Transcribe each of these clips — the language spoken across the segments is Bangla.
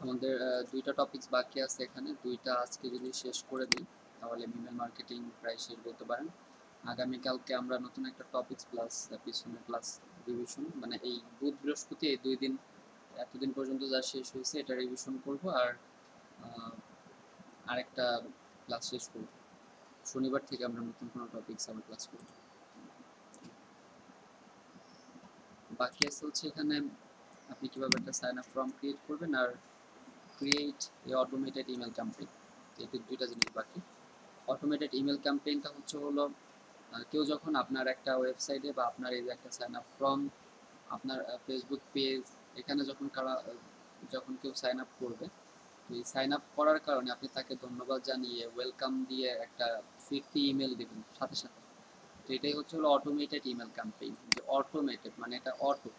আমাদের দুইটা টপিকস বাকি আছে এখানে, দুইটা আজকে যদি শেষ করে দিই তাহলে ইমেল মার্কেটিং প্রায় শেষ বলতে পারেন। আগামীকালকে আমরা নতুন একটা টপিকস প্লাস পিছনে ক্লাস রিভিশন, মানে এই বুধ বৃহস্পতি এই 2 দিন, এতদিন পর্যন্ত যা শেষ হয়েছে এটা রিভিশন করব, আর আরেকটা ক্লাস শেষ করব। শনিবার থেকে আমরা নতুন কোনো টপিকস আবার ক্লাস করব। বাকি আছে হচ্ছে এখানে আপনি কিভাবে একটা সাইন আপ ফর্ম ক্রিয়েট করবেন আর create a automated email campaign, এই দুইটা জিনিস বাকি। অটোমেটেড ইমেল ক্যাম্পেইনটা হলো কেউ যখন আপনার একটা ওয়েবসাইটে বা আপনার এই যে একটা সাইন আপ ফর্ম, আপনার ফেসবুক পেজ, এখানে যখন কেউ সাইন আপ করবে, তো এই সাইন আপ করার কারণে আপনি তাকে ধন্যবাদ জানিয়ে ওয়েলকাম দিয়ে একটা ফিরতি ইমেল দেবেন সাথে সাথে। তো এটাই হলো অটোমেটেড ইমেল ক্যাম্পেইন। যে অটোমেটেড মানে এটা অটো,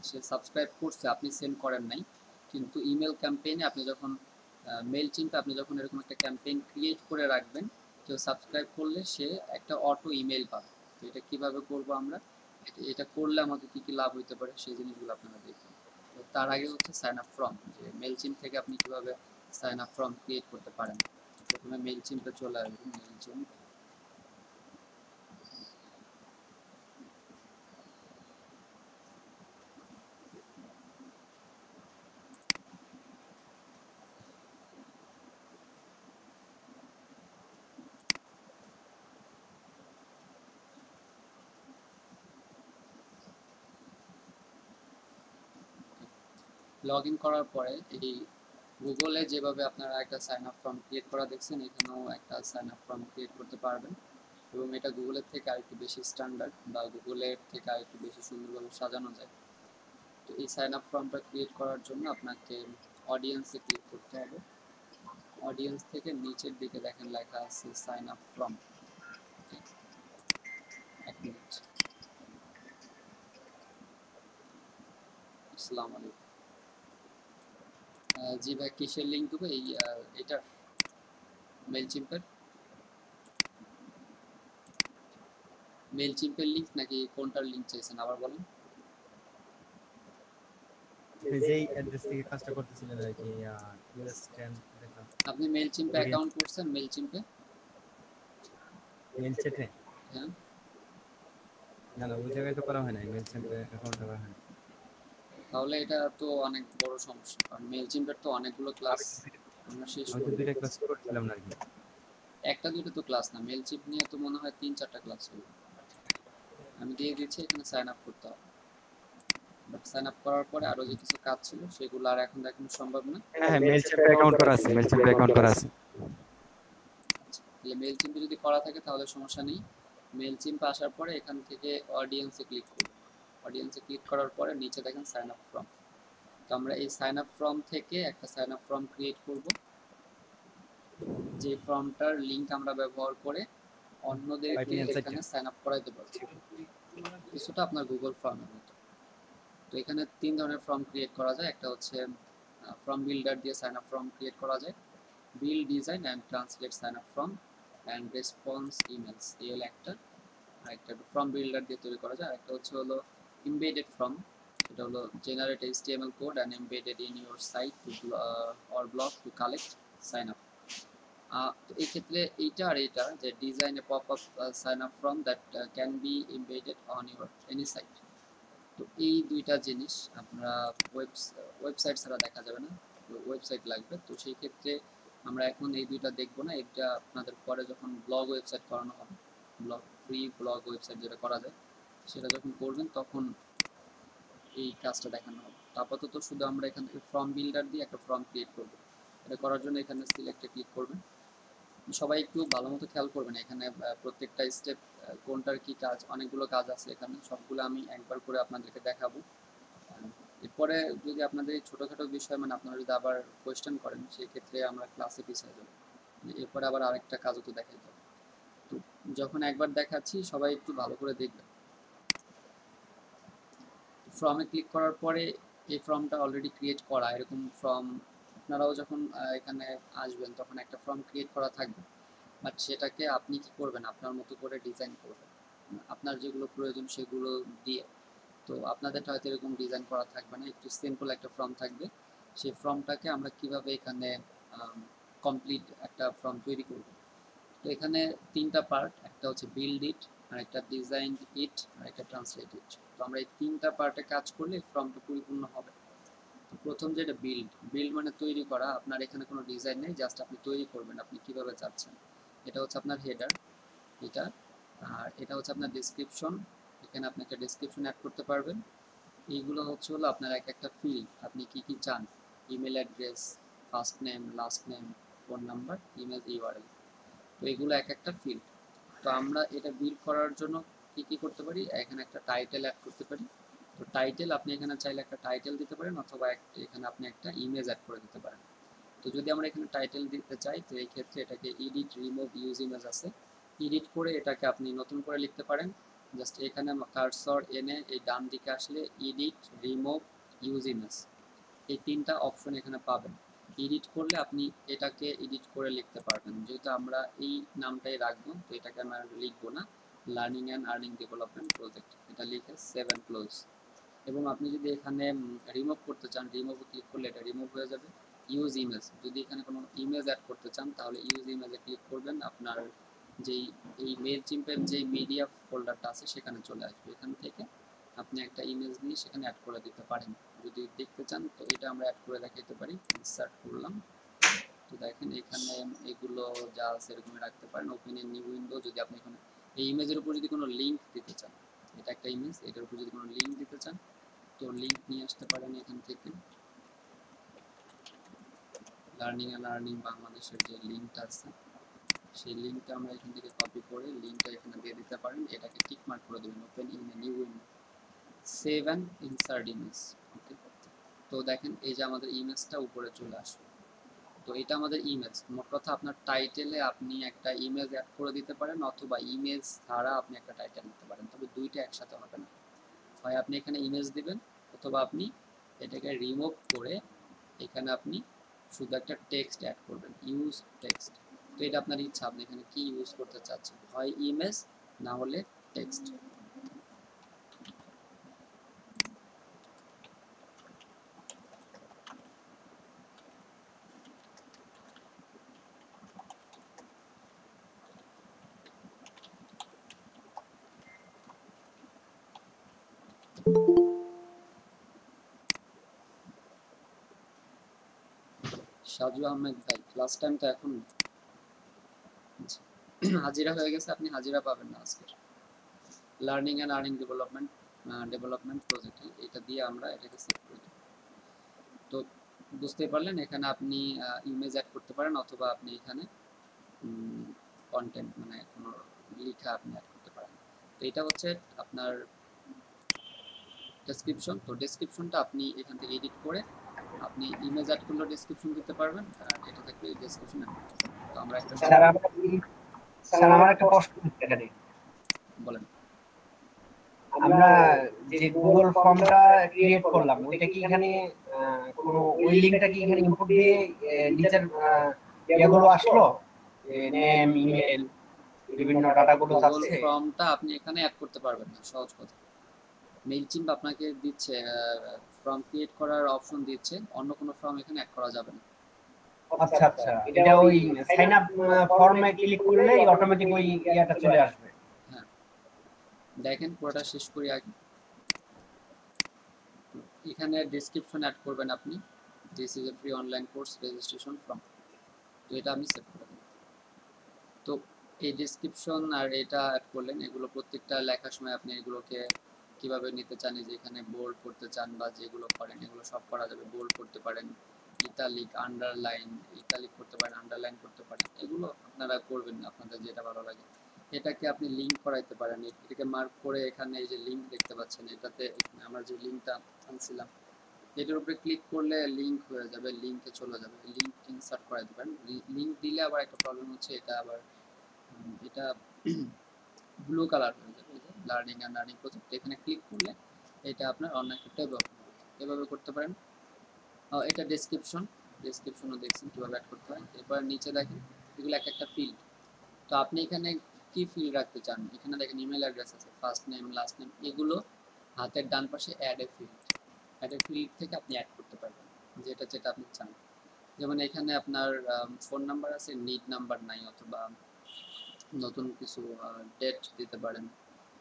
সে সাবস্ক্রাইব করছে, আপনি সেন্ড করেন নাই, কিন্তু ইমেল ক্যাম্পেইনে আপনি যখন মেল চিন্তা আপনি যখন এরকম একটা ক্যাম্পেইন ক্রিয়েট করে রাখবেন, কেউ সাবস্ক্রাইব করলে সে একটা অটো ইমেল পাবে। তো এটা কিভাবে করব আমরা, এটা করলে আমাদের কি কি লাভ হইতে পারে সেই জিনিসগুলো আপনারা দেখবেন। তো তার আগে হচ্ছে সাইন আপ ফর্ম, যে মেল চিম থেকে আপনি কিভাবে সাইন আপ ফর্ম ক্রিয়েট করতে পারেন। প্রথমে মেল চিমটা চলে আসবেন, মেল চিম লগ ইন করার পরে এই গুগলে যেভাবে আপনারা একটা সাইন আপ ফর্ম ক্রিয়েট করা দেখছেন, এখানেও একটা সাইন আপ ফর্ম ক্রিয়েট করতে পারবেন। এবং এটা গুগলের থেকে আরেকটু বেশি স্ট্যান্ডার্ড বা গুগলের থেকে আরেকটু বেশি সুন্দরভাবে সাজানো যায়। তো এই সাইন আপ ফর্মটা ক্রিয়েট করার জন্য আপনাকে অডিয়েন্সে ক্লিক করতে হবে। অডিয়েন্স থেকে নিচের দিকে দেখেন লেখা আছে সাইন আপ ফর্ম। এক মিনিট। আসসালামু আলাইকুম। জি ভাই, কিসের লিঙ্ক দেবো? এটার মেল চিম্পের লিঙ্ক নাকি কোনটার লিঙ্ক চাইছেন আবার বলেন। যেই অ্যাড্রেস থেকে কাজটা করতেছিলেন আর কি, ইউএস 10 দেখা আপনি মেল চিম্পে অ্যাকাউন্ট করছেন? মেল চিম্পে মেল চ্যাটে হ্যাঁ, না না, ওই জায়গায় তো করা হয় না, মেল চ্যাটে অ্যাকাউন্ট করা হয় না। তাহলে এটা তো অনেক বড় সমস্যা, কারণ মেল চিম্পের তো অনেকগুলো ক্লাস আমরা শেষ আমি তো করি। দুইটা ক্লাস করছিলাম না আর কি। একটা দুটো তো ক্লাস না, মেল চিপ নিয়ে তো মনে হয় 3-4টা ক্লাস হলো। আমি দিয়ে দিচ্ছি, এখানে সাইন আপ করতে হবে। বাট সাইন আপ করার পরে আরো যে কিছু কাজ ছিল সেগুলো আর এখন দেখানো সম্ভব না। হ্যাঁ হ্যাঁ, মেল চ্যাটে অ্যাকাউন্ট করা আছে, মেল চ্যাটে অ্যাকাউন্ট করা আছে। আচ্ছা, তাহলে মেল চিম্পে যদি করা থাকে তাহলে সমস্যা নেই। মেল চিম্পে আসার পরে এখান থেকে অডিয়েন্সে ক্লিক করব। অডিয়েন্সে ক্লিক করার পরে নিচে দেখেন সাইন আপ ফর্ম। তো আমরা এই সাইন আপ ফর্ম থেকে একটা সাইন আপ ফর্ম ক্রিয়েট করব, যে ফর্মটার লিংক আমরা ব্যবহার করে অন্যদেরকে এখানে সাইন আপ করাইতে পারবো, কিছুটা আপনার গুগল ফর্মের মতো। তো এখানে 3 ধরনের ফর্ম ক্রিয়েট করা যায়। একটা হচ্ছে ফর্ম বিল্ডার দিয়ে সাইন আপ ফর্ম ক্রিয়েট করা যায়, build, design and translate sign up form and response emails, এই হলো একটা। আরেকটা ফর্ম বিল্ডার দিয়ে তৈরি করা যায়। আরেকটা হলো এমবেডেড ফর্ম, এটা হলো generate HTML code and embedded in your site to or blog to collect sign up. তো এই ক্ষেত্রে এইটা আর এইটা, যে design a pop up sign up form that can be embedded on your any site. তো এই দুইটা জিনিস আপনারা ওয়েবসাইট ছাড়া দেখা যাবে না, ওয়েবসাইট লাগবে। তো সেই ক্ষেত্রে আমরা এখন এই দুইটা দেখবো না, এটা আপনাদের পরে যখন ব্লগ ওয়েবসাইট করানো হবে, ফ্রি ব্লগ ওয়েবসাইট যেটা করা যায় সেটা যখন করবেন তখন এই কাজটা দেখানো হবে। আপাতত শুধু আমরা এখান থেকে ফর্ম বিল্ডার দিয়ে একটা ফর্ম ক্রিয়েট করবো। এটা করার জন্য এখানে সিলেক্টে ক্লিক করবেন। সবাই একটু ভালো মতো খেয়াল করবেন, এখানে প্রত্যেকটা স্টেপ কোনটার কি কাজ, অনেকগুলো কাজ আছে এখানে, সবগুলো আমি একবার করে আপনাদেরকে দেখাবো। এরপরে যদি আপনাদের এই ছোটোখাটো বিষয়, মানে আপনারা যদি আবার কোয়েশ্চেন করেন সেক্ষেত্রে আমরা ক্লাসে পিছিয়ে যাবো, এরপরে আবার আরেকটা কাজও তো দেখাইতে হবে। তো যখন একবার দেখাচ্ছি সবাই একটু ভালো করে দেখবেন। ফর্মে ক্লিক করার পরে এই ফর্মটা অলরেডি ক্রিয়েট করা, এরকম ফর্ম আপনারাও যখন এখানে আসবেন তখন একটা ফর্ম ক্রিয়েট করা থাকবে, বাট সেটাকে আপনি কি করবেন, আপনার মতো করে ডিজাইন করবেন, আপনার যেগুলো প্রয়োজন সেগুলো দিয়ে। তো আপনাদেরটা হয়তো এরকম ডিজাইন করা থাকবে না, একটু সিম্পল একটা ফর্ম থাকবে, সেই ফর্মটাকে আমরা কিভাবে এখানে কমপ্লিট একটা ফর্ম তৈরি করব। তো এখানে তিনটা পার্ট, একটা হচ্ছে বিল্ড ইট, আর একটা ডিজাইন ইট, আর একটা ট্রান্সলেট ইট। তো আমরা এই তিনটা পার্টে কাজ করলে ফর্মটা পরিপূর্ণ হবে। তো প্রথম যেটা বিল্ড, বিল্ড মানে তৈরি করা। আপনার এখানে কোনো ডিজাইন নেই, জাস্ট আপনি তৈরি করবেন আপনি কিভাবে চাচ্ছেন। এটা হচ্ছে আপনার হেডার, এটা, আর এটা হচ্ছে আপনার ডেসক্রিপশন। এখানে আপনি একটা ডেসক্রিপশন অ্যাড করতে পারবেন। এইগুলো হচ্ছে হলো আপনার এক একটা ফিল্ড, আপনি কি কি চান, email address, first name, last name, phone number, email URL. তো এগুলো এক একটা ফিল্ড। তো আমরা এটা বিল্ড করার জন্য কি কি করতে পারি, এখানে একটা টাইটেল অ্যাড করতে পারি। তো টাইটেল আপনি এখানে চাইলে একটা টাইটেল দিতে পারেন, অথবা এখানে আপনি একটা ইমেজ অ্যাড করে দিতে পারেন। তো যদি আমরা এখানে টাইটেল দিতে চাই, তো এই ক্ষেত্রে এটাকে এডিট, রিমুভ, ইউজ ইমেজ আছে, এডিট করে এটাকে আপনি নতুন করে লিখতে পারেন। জাস্ট এখানে কার্সর এনে এই ডান দিকে আসলে এডিট, রিমুভ, ইউজ ইমেজ, এই তিনটা অপশন এখানে পাবেন। এডিট করলে আপনি এটাকে এডিট করে লিখতে পারবেন। যেহেতু আমরা এই নামটাই রাখবো, তো এটাকে আমরা লিখবো না, learning and earning development project, এটা লিখে সেভ অ্যান্ড ক্লোজ। এবং আপনি যদি এখানে রিমুভ করতে চান, রিমুভে ক্লিক করলে এটা রিমুভ হয়ে যাবে। ইউজ ইমেজ, যদি এখানে কোনো ইমেজ অ্যাড করতে চান তাহলে ইউজ ইমেজে ক্লিক করবেন, আপনার যেই এই মেইলচিম্পের যে মিডিয়া ফোল্ডারটা আছে সেখানে চলে আসবে। এখান থেকে আপনি একটা ইমেজ নিয়ে সেখানে অ্যাড করে দিতে পারেন যদি দেখতে চান। তো এটা আমরা অ্যাড করে দেখাতে পারি, ইনসার্ট করলাম। তো দেখেন এখানে এগুলো যা আছে এরকমই রাখতে পারেন। ওপেন এ নিউ উইন্ডো, যদি আপনি এখানে এই ইমেজের উপর যদি কোনো লিঙ্ক দিতে চান, এটা একটা ইমেজ, এটার উপর যদি কোনো লিঙ্ক দিতে চান তো লিঙ্ক নিয়ে আসতে পারেন এখান থেকে। লার্নিং অ্যান্ড আর্নিং বাংলাদেশের যে লিঙ্কটা আছে সেই লিঙ্কটা আমরা এখান থেকে কপি করে লিঙ্কটা এখানে দিয়ে দিতে পারেন। এটাকে টিক মার্ক করে দেবেন, open in a new window, save and insert image. Okay, তো দেখেন এই যে আমাদের ইমেজটা উপরে চলে আসবে। তো এটা আমাদের ইমেজ। মোট কথা আপনার টাইটেলে আপনি একটা ইমেজ অ্যাড করে দিতে পারেন, অথবা ইমেজ ছাড়া আপনি একটা টাইটেল দিতে পারেন, তবে দুইটা একসাথে হবে না। হয় আপনি এখানে ইমেজ দিবেন, অথবা আপনি এটাকে রিমুভ করে এখানে আপনি শুধু একটা টেক্সট অ্যাড করবেন, ইউজ টেক্সট। তো এটা আপনার ইচ্ছা, আপনি এখানে কি ইউজ করতে চাচ্ছেন, হয় ইমেজ না হলে টেক্সট। সাজু আহমেদ ভাই, ক্লাস টাইম তো এখন হাজিরা হয়ে গেছে, আপনি হাজিরা পাবেন না আজকে। Learning and earning development project, এটা দিয়ে আমরা এটাকে সেভ করে দেব। তো বুঝতে পারলেন, এখানে আপনি ইমেজ অ্যাড করতে পারেন, অথবা আপনি এখানে কন্টেন্ট মানে কোনো লেখা আপনি অ্যাড করতে পারেন। তো এটা হচ্ছে আপনার ডেসক্রিপশন। তো ডেসক্রিপশনটা আপনি এখান থেকে এডিট করে আপনি ইমেজ অ্যাড করলেও ডেসক্রিপশন দিতে পারবেন, আর এটা থেকে ডেসক্রিপশন অ্যাড করতে পারবেন। তো আমরা একটা স্যার আমার একটা প্রশ্ন এখানে, বলেন। আমরা যে গুগল ফর্মটা ক্রিয়েট করলাম ওইটা কি এখানে কোনো ওই লিংকটা কি এখানে ইনপুট দিয়ে নিচের ইয়েগুলো আসলো, নেম, ইমেল, বিভিন্ন ডাটাগুলো গুগল যাচ্ছে? ফর্মটা আপনি এখানে অ্যাড করতে পারবেন না, সহজ কথা। মেইলচিম্প আপনাকে দিচ্ছে ফর্ম ক্রিয়েট করার অপশন দিচ্ছে, অন্য কোনো ফর্ম এখানে অ্যাড করা যাবে না। আচ্ছা আচ্ছা, এটা ওই সাইন আপ ফর্মে ক্লিক করলেই অটোমেটিক ওই ইয়াটা চলে আসবে। হ্যাঁ, দেখেন পুরোটা শেষ করি আগে। এখানে ডেসক্রিপশন অ্যাড করবেন আপনি, this is a free online course registration form. তো এটা আমি সেট করে দেব। তো এই ডেসক্রিপশন আর এটা অ্যাড করলেন, এগুলো প্রত্যেকটা লেখার সময় আপনি এগুলোকে কিভাবে নিতে চান, যে এখানে বোল্ড করতে চান বা যেগুলো করেন এগুলো সব করা যাবে। বোল্ড করতে পারেন, ইটালিক, আন্ডারলাইন, ইটালিক করতে পারেন, আন্ডারলাইন করতে পারেন, এগুলো আপনারা করবেন আপনাদের যেটা ভালো লাগে। এটাকে আপনি লিঙ্ক করাইতে পারেন, এটাকে মার্ক করে এখানে এই যে লিঙ্ক দেখতে পাচ্ছেন, এটাতে আমরা যে লিঙ্কটা আনছিলাম এটার উপরে ক্লিক করলে লিঙ্ক হয়ে যাবে, লিঙ্কে চলে যাবে, লিঙ্ক ইনসার্ট করাইতে পারেন। লিঙ্ক দিলে আবার একটা প্রবলেম হচ্ছে, এটা আবার এটা ব্লু কালার হয়ে যাবে। এই যে লার্নিং অ্যান্ড আর্নিং প্রজেক্ট, এখানে ক্লিক করলে এটা আপনার অন্য একটা ট্যাব ওপেন হবে, এভাবে করতে পারেন। এটা ডেসক্রিপশন, ডেসক্রিপশনও দেখছেন কীভাবে অ্যাড করতে হয়। এরপর নিচে দেখেন এগুলো এক একটা ফিল্ড। তো আপনি এখানে কি ফিল্ড রাখতে চান, এখানে দেখেন ইমেল অ্যাড্রেস আছে, ফার্স্ট নেম, লাস্ট নেম, এগুলো হাতের ডান পাশে add a field, add a field থেকে আপনি অ্যাড করতে পারবেন। যেটা যেটা আপনি চান। যেমন এখানে আপনার ফোন নাম্বার আছে, নিড নাম্বার নাই, অথবা নতুন কিছু ডেট দিতে পারেন।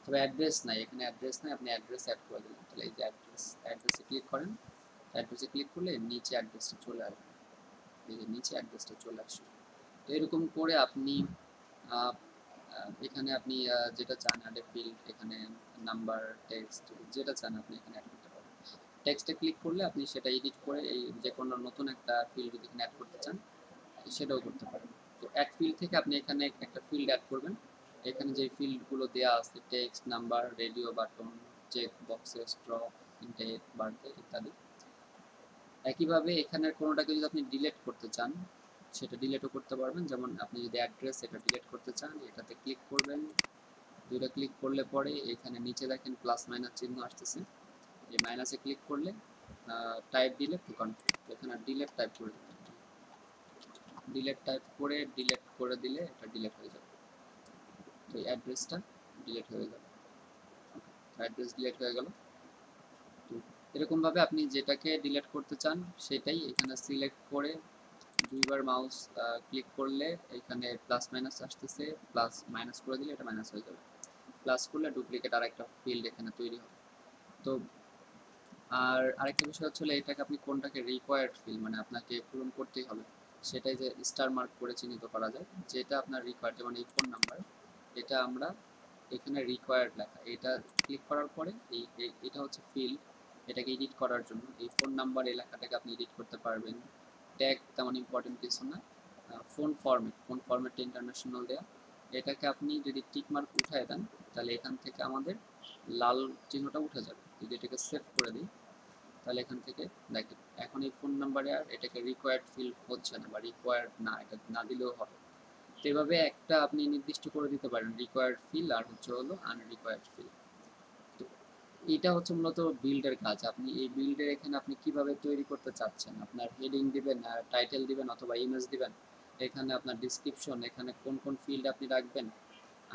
তবে অ্যাড্রেস নাই, এখানে অ্যাড্রেস নাই, আপনি অ্যাড্রেস অ্যাড করে দিলেন। তাহলে এই যে অ্যাড্রেসে ক্লিক করেন, অ্যাড্রেসে ক্লিক করলে নিচে অ্যাড্রেসটা চলে আসবে, এই যে নিচে অ্যাড্রেসটা চলে আসবে। তো এরকম করে আপনি আহ, এখানে আপনি যেটা চান অ্যাড ফিল্ড, এখানে নাম্বার, টেক্সট, যেটা চান আপনি এখানে অ্যাড করতে পারেন। টেক্সটে ক্লিক করলে আপনি সেটা এডিট করে এই যে কোনো নতুন একটা ফিল্ড যদি এখানে অ্যাড করতে চান সেটাও করতে পারেন। তো অ্যাড ফিল্ড থেকে আপনি এখানে একটা ফিল্ড অ্যাড করবেন। এখানে যে ফিল্ডগুলো দেওয়া আছে, text, number, radio button, check boxes, drop, date, birthday ইত্যাদি। একইভাবে এখানের কোনোটাকে যদি আপনি ডিলিট করতে চান সেটা ডিলিটও করতে পারবেন। যেমন আপনি যদি অ্যাড্রেস এটা ডিলিট করতে চান, এটাতে ক্লিক করবেন, দুইটা ক্লিক করলে পরে এখানে নিচে দেখেন প্লাস মাইনাস চিহ্ন আসতেছে, এই মাইনাসে ক্লিক করলে টাইপ ডিলিট টু কনফিগ, এখানে ডিলিট টাইপ করে দেবেন। ডিলিট টাইপ করে ডিলিট করে দিলে এটা ডিলিট হয়ে যাবে। তো এই অ্যাড্রেসটা ডিলিট হয়ে গেল, অ্যাড্রেস ডিলিট হয়ে গেল। তো এরকমভাবে আপনি যেটাকে ডিলিট করতে চান সেটাই এখানে সিলেক্ট করে দুইবার মাউস ক্লিক করলে এখানে প্লাস মাইনাস আসতেছে, প্লাস মাইনাস করে দিলে এটা মাইনাস হয়ে যাবে, প্লাস করলে ডুপ্লিকেট আর একটা ফিল্ড এখানে তৈরি হবে। তো আর আরেকটা বিষয় হচ্ছে এটাকে আপনি কোনটাকে রিকোয়ার্ড ফিল্ড, মানে আপনাকে পূরণ করতেই হবে, সেটাই যে স্টার মার্ক করে চিহ্নিত করা যায় যেটা আপনার রিকোয়ার্ড। যেমন এই ফোন নাম্বার, এটা আমরা এখানে রিকোয়ার্ড লেখা, এটা ক্লিক করার পরে এটা হচ্ছে ফিল্ড, এটাকে এডিট করার জন্য এই ফোন নাম্বার এই লেখাটাকে আপনি এডিট করতে পারবেন। ট্যাগ তেমন ইম্পর্টেন্ট কিছু না। ফোন ফরম্যাটটা ইন্টারন্যাশনাল দেয়া, এটাকে আপনি যদি টিক মার্ক উঠায় দেন তাহলে এখান থেকে আমাদের লাল চিহ্নটা উঠে যাবে। যদি এটাকে সেভ করে দিই তাহলে এখান থেকে দেখেন এখন এই ফোন নাম্বারে আর এটাকে রিকোয়ার্ড ফিল্ড হচ্ছে না, বা রিকোয়ার্ড না, এটা না দিলেও হবে। তো এভাবে একটা আপনি নির্দিষ্ট করে দিতে পারেন রিকোয়ার্ড ফিল্ড আর হচ্ছে হলো আনরিকোয়ার্ড ফিল্ড। তো এটা হচ্ছে মূলত বিল্ডের কাজ। আপনি এই বিল্ডের এখানে আপনি কিভাবে তৈরি করতে চাচ্ছেন, আপনার হেডিং দিবেন, টাইটেল দিবেন, অথবা ইমেজ দিবেন, এখানে আপনার ডিসক্রিপশন, এখানে কোন কোন ফিল্ড আপনি রাখবেন,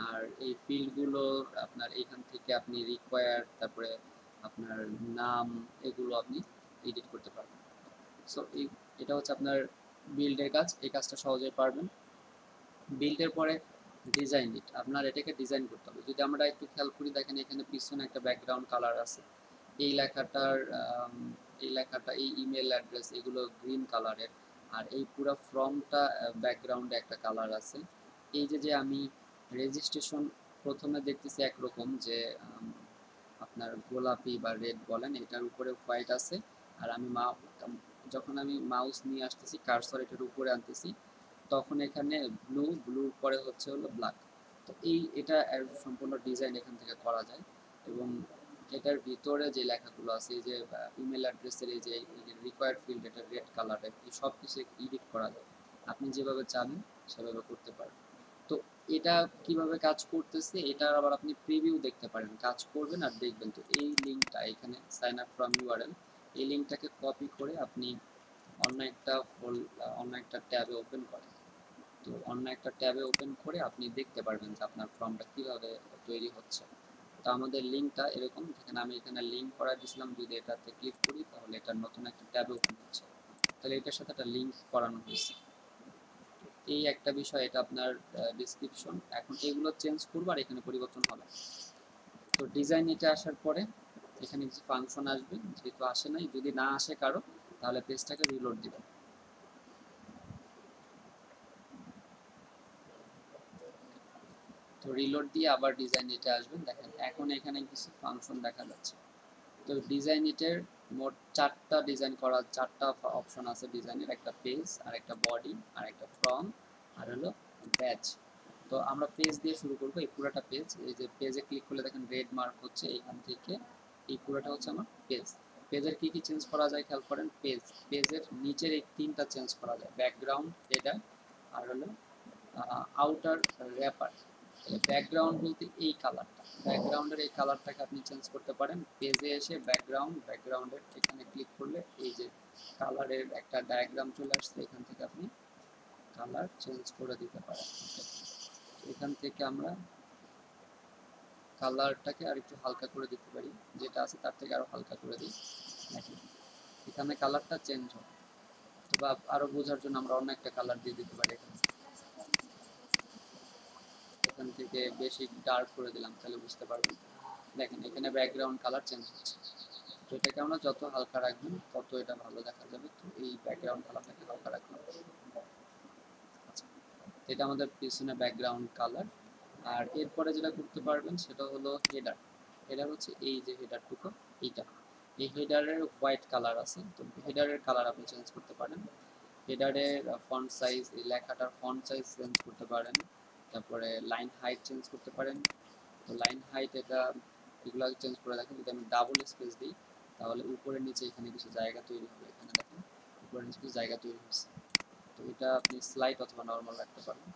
আর এই ফিল্ডগুলো আপনার এখান থেকে আপনি রিকোয়ার্ড, তারপরে আপনার নাম, এগুলো আপনি এডিট করতে পারবেন। সো এটা হচ্ছে আপনার বিল্ডের কাজ, এই কাজটা সহজেই পারবেন। বিল্ডের পরে ডিজাইন ইট, আপনার এটাকে ডিজাইন করতে হবে। যদি আমরা একটু খেয়াল করি দেখেন এখানে পিছনে একটা ব্যাকগ্রাউন্ড কালার আছে, এই লেখাটার এই লেখাটা, এই ইমেল অ্যাড্রেস, এগুলো গ্রিন কালারের, আর এই পুরো ফর্মটা ব্যাকগ্রাউন্ডে একটা কালার আছে। এই যে যে আমি রেজিস্ট্রেশন প্রথমে দেখতেছি একরকম, যে আপনার গোলাপি বা রেড বলেন, এটার উপরে হোয়াইট আছে, আর আমি যখন আমি মাউস নিয়ে আসতেছি কার্সর এটার উপরে আনতেছি তখন এখানে ব্লুর পরে হচ্ছে হলো ব্ল্যাক। তো এটা সম্পূর্ণ ডিজাইন এখান থেকে করা যায়। এবং এটার ভিতরে যে লেখাগুলো আছে, এই যে ইমেল অ্যাড্রেসের এই যে রিকোয়ার্ড ফিল্ড, এটা রেড কালারের, এই সব কিছু এডিট করা যায়, আপনি যেভাবে চাবেন সেভাবে করতে পারেন। তো এটা কিভাবে কাজ করতেছে এটা আবার আপনি প্রিভিউ দেখতে পারেন, কাজ করবেন আর দেখবেন। তো এই লিঙ্কটা এখানে সাইন আপ ফ্রম ইউআরএল, এই লিঙ্কটাকে কপি করে আপনি অন্য একটা ট্যাবে ওপেন করেন। তো অন্য একটা ট্যাবে ওপেন করে আপনি দেখতে পারবেন যে আপনার ফর্মটা কিভাবে তৈরি হচ্ছে। তো আমাদের লিঙ্কটা এরকম, যেখানে আমি এখানে লিঙ্ক করা দিয়েছিলাম, যদি এটাতে ক্লিক করি তাহলে এটা নতুন একটা ট্যাবে ওপেন হচ্ছে, তাহলে এটার সাথে একটা লিঙ্ক করানো হয়েছে। এই একটা বিষয়, এটা আপনার ডিসক্রিপশন। এখন এগুলো চেঞ্জ করবো আর এখানে পরিবর্তন হবে। তো ডিজাইন এটা আসার পরে এখানে কিছু ফাংশন আসবে, যেহেতু আসে নাই, যদি না আসে কারো তাহলে পেজটাকে রিলোড দিবেন। তো রিলোড দিয়ে আবার ডিজাইন এটা আসবেন, দেখেন এখন এখানে কিছু ফাংশন দেখা যাচ্ছে। তো ডিজাইন ইটের মোট চারটা অপশন আছে ডিজাইনের, একটা পেজ, আর একটা বডি, আর একটা ফ্রম, আর হলো ব্যাচ। তো আমরা পেজ দিয়ে শুরু করবো, এই পুরোটা পেজ, এই যে পেজে ক্লিক করলে দেখেন রেড মার্ক হচ্ছে, এখান থেকে এই পুরোটা হচ্ছে আমার পেজ। পেজের কি কি চেঞ্জ করা যায় খেয়াল করেন, পেজের নিচের এই তিনটা চেঞ্জ করা যায়, ব্যাকগ্রাউন্ড, হেডার, আর হলো আউটার র্যাপার। ব্যাকগ্রাউন্ড বলতে এই কালারটা, ব্যাকগ্রাউন্ডের এই কালারটাকে আপনি চেঞ্জ করতে পারেন। পেজে এসে ব্যাকগ্রাউন্ডের এখানে ক্লিক করলে এই যে কালারের একটা ডায়াগ্রাম চলে আসছে, এখান থেকে আপনি কালার চেঞ্জ করে দিতে পারেন। এখান থেকে আমরা কালারটাকে আর একটু হালকা করে দিতে পারি, যেটা আছে তার থেকে আরো হালকা করে দিই। দেখেন এখানে কালারটা চেঞ্জ হয়। তো বা আরো বোঝার জন্য আমরা অন্য একটা কালার দিয়ে দিতে পারি। এখান থেকে বেশি ডার্ক করে দিলাম, তাহলে বুঝতে পারবেন। দেখেন এখানে ব্যাকগ্রাউন্ড কালার চেঞ্জ হচ্ছে। তো এটাকে আমরা যত হালকা রাখবেন তত এটা ভালো দেখা যাবে। তো এই ব্যাকগ্রাউন্ড কালারটাকে হালকা রাখলাম। আচ্ছা, এটা আমাদের পিছনে ব্যাকগ্রাউন্ড কালার। আর এরপরে যেটা করতে পারবেন সেটা হলো হেডার। হেডার হচ্ছে এই যে হেডারটুকু, এইটা এই হেডারের হোয়াইট কালার আছে, তো হেডারের কালার আপনি চেঞ্জ করতে পারেন। হেডারের ফন্ট সাইজ, এই লেখাটার ফন্ট সাইজ চেঞ্জ করতে পারেন। তারপরে লাইন হাইট চেঞ্জ করতে পারেন। তো লাইন হাইট এটা এগুলো চেঞ্জ করে দেখেন। যদি আমি ডাবল স্পেস দিই তাহলে উপরে নিচে এখানে কিছু জায়গা তৈরি হবে। এখানে দেখেন উপরে নিচে কিছু জায়গা তৈরি হচ্ছে। তো এটা আপনি স্লাইড অথবা নর্মাল রাখতে পারেন,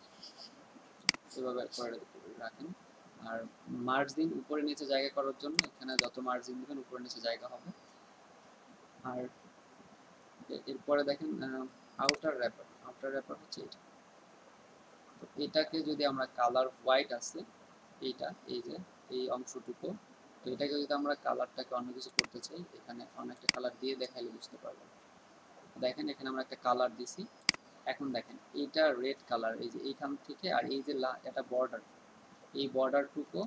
এভাবে করে রাখেন। আর মার্জিন উপরে নিচে জায়গা করার জন্য এখানে যত মার্জিন দিবেন উপরে নিচে জায়গা হবে। আর এরপরে দেখেন আউটার র্যাপার। আউটার র্যাপার হচ্ছে এটা। তো এটাকে যদি আমরা কালার হোয়াইট আছে এইটা, এই যে এই অংশটুকু, তো এটাকে যদি আমরা কালারটাকে অন্য কিছু করতে চাই, এখানে অনেকটা কালার দিয়ে দেখাইলে বুঝতে পারবেন। দেখেন এখানে আমরা একটা কালার দিছি। এখন দেখেন এইটা রেড কালার, এই যে এইখান থেকে আর এই যে এটা বর্ডার, এই বর্ডারটুকু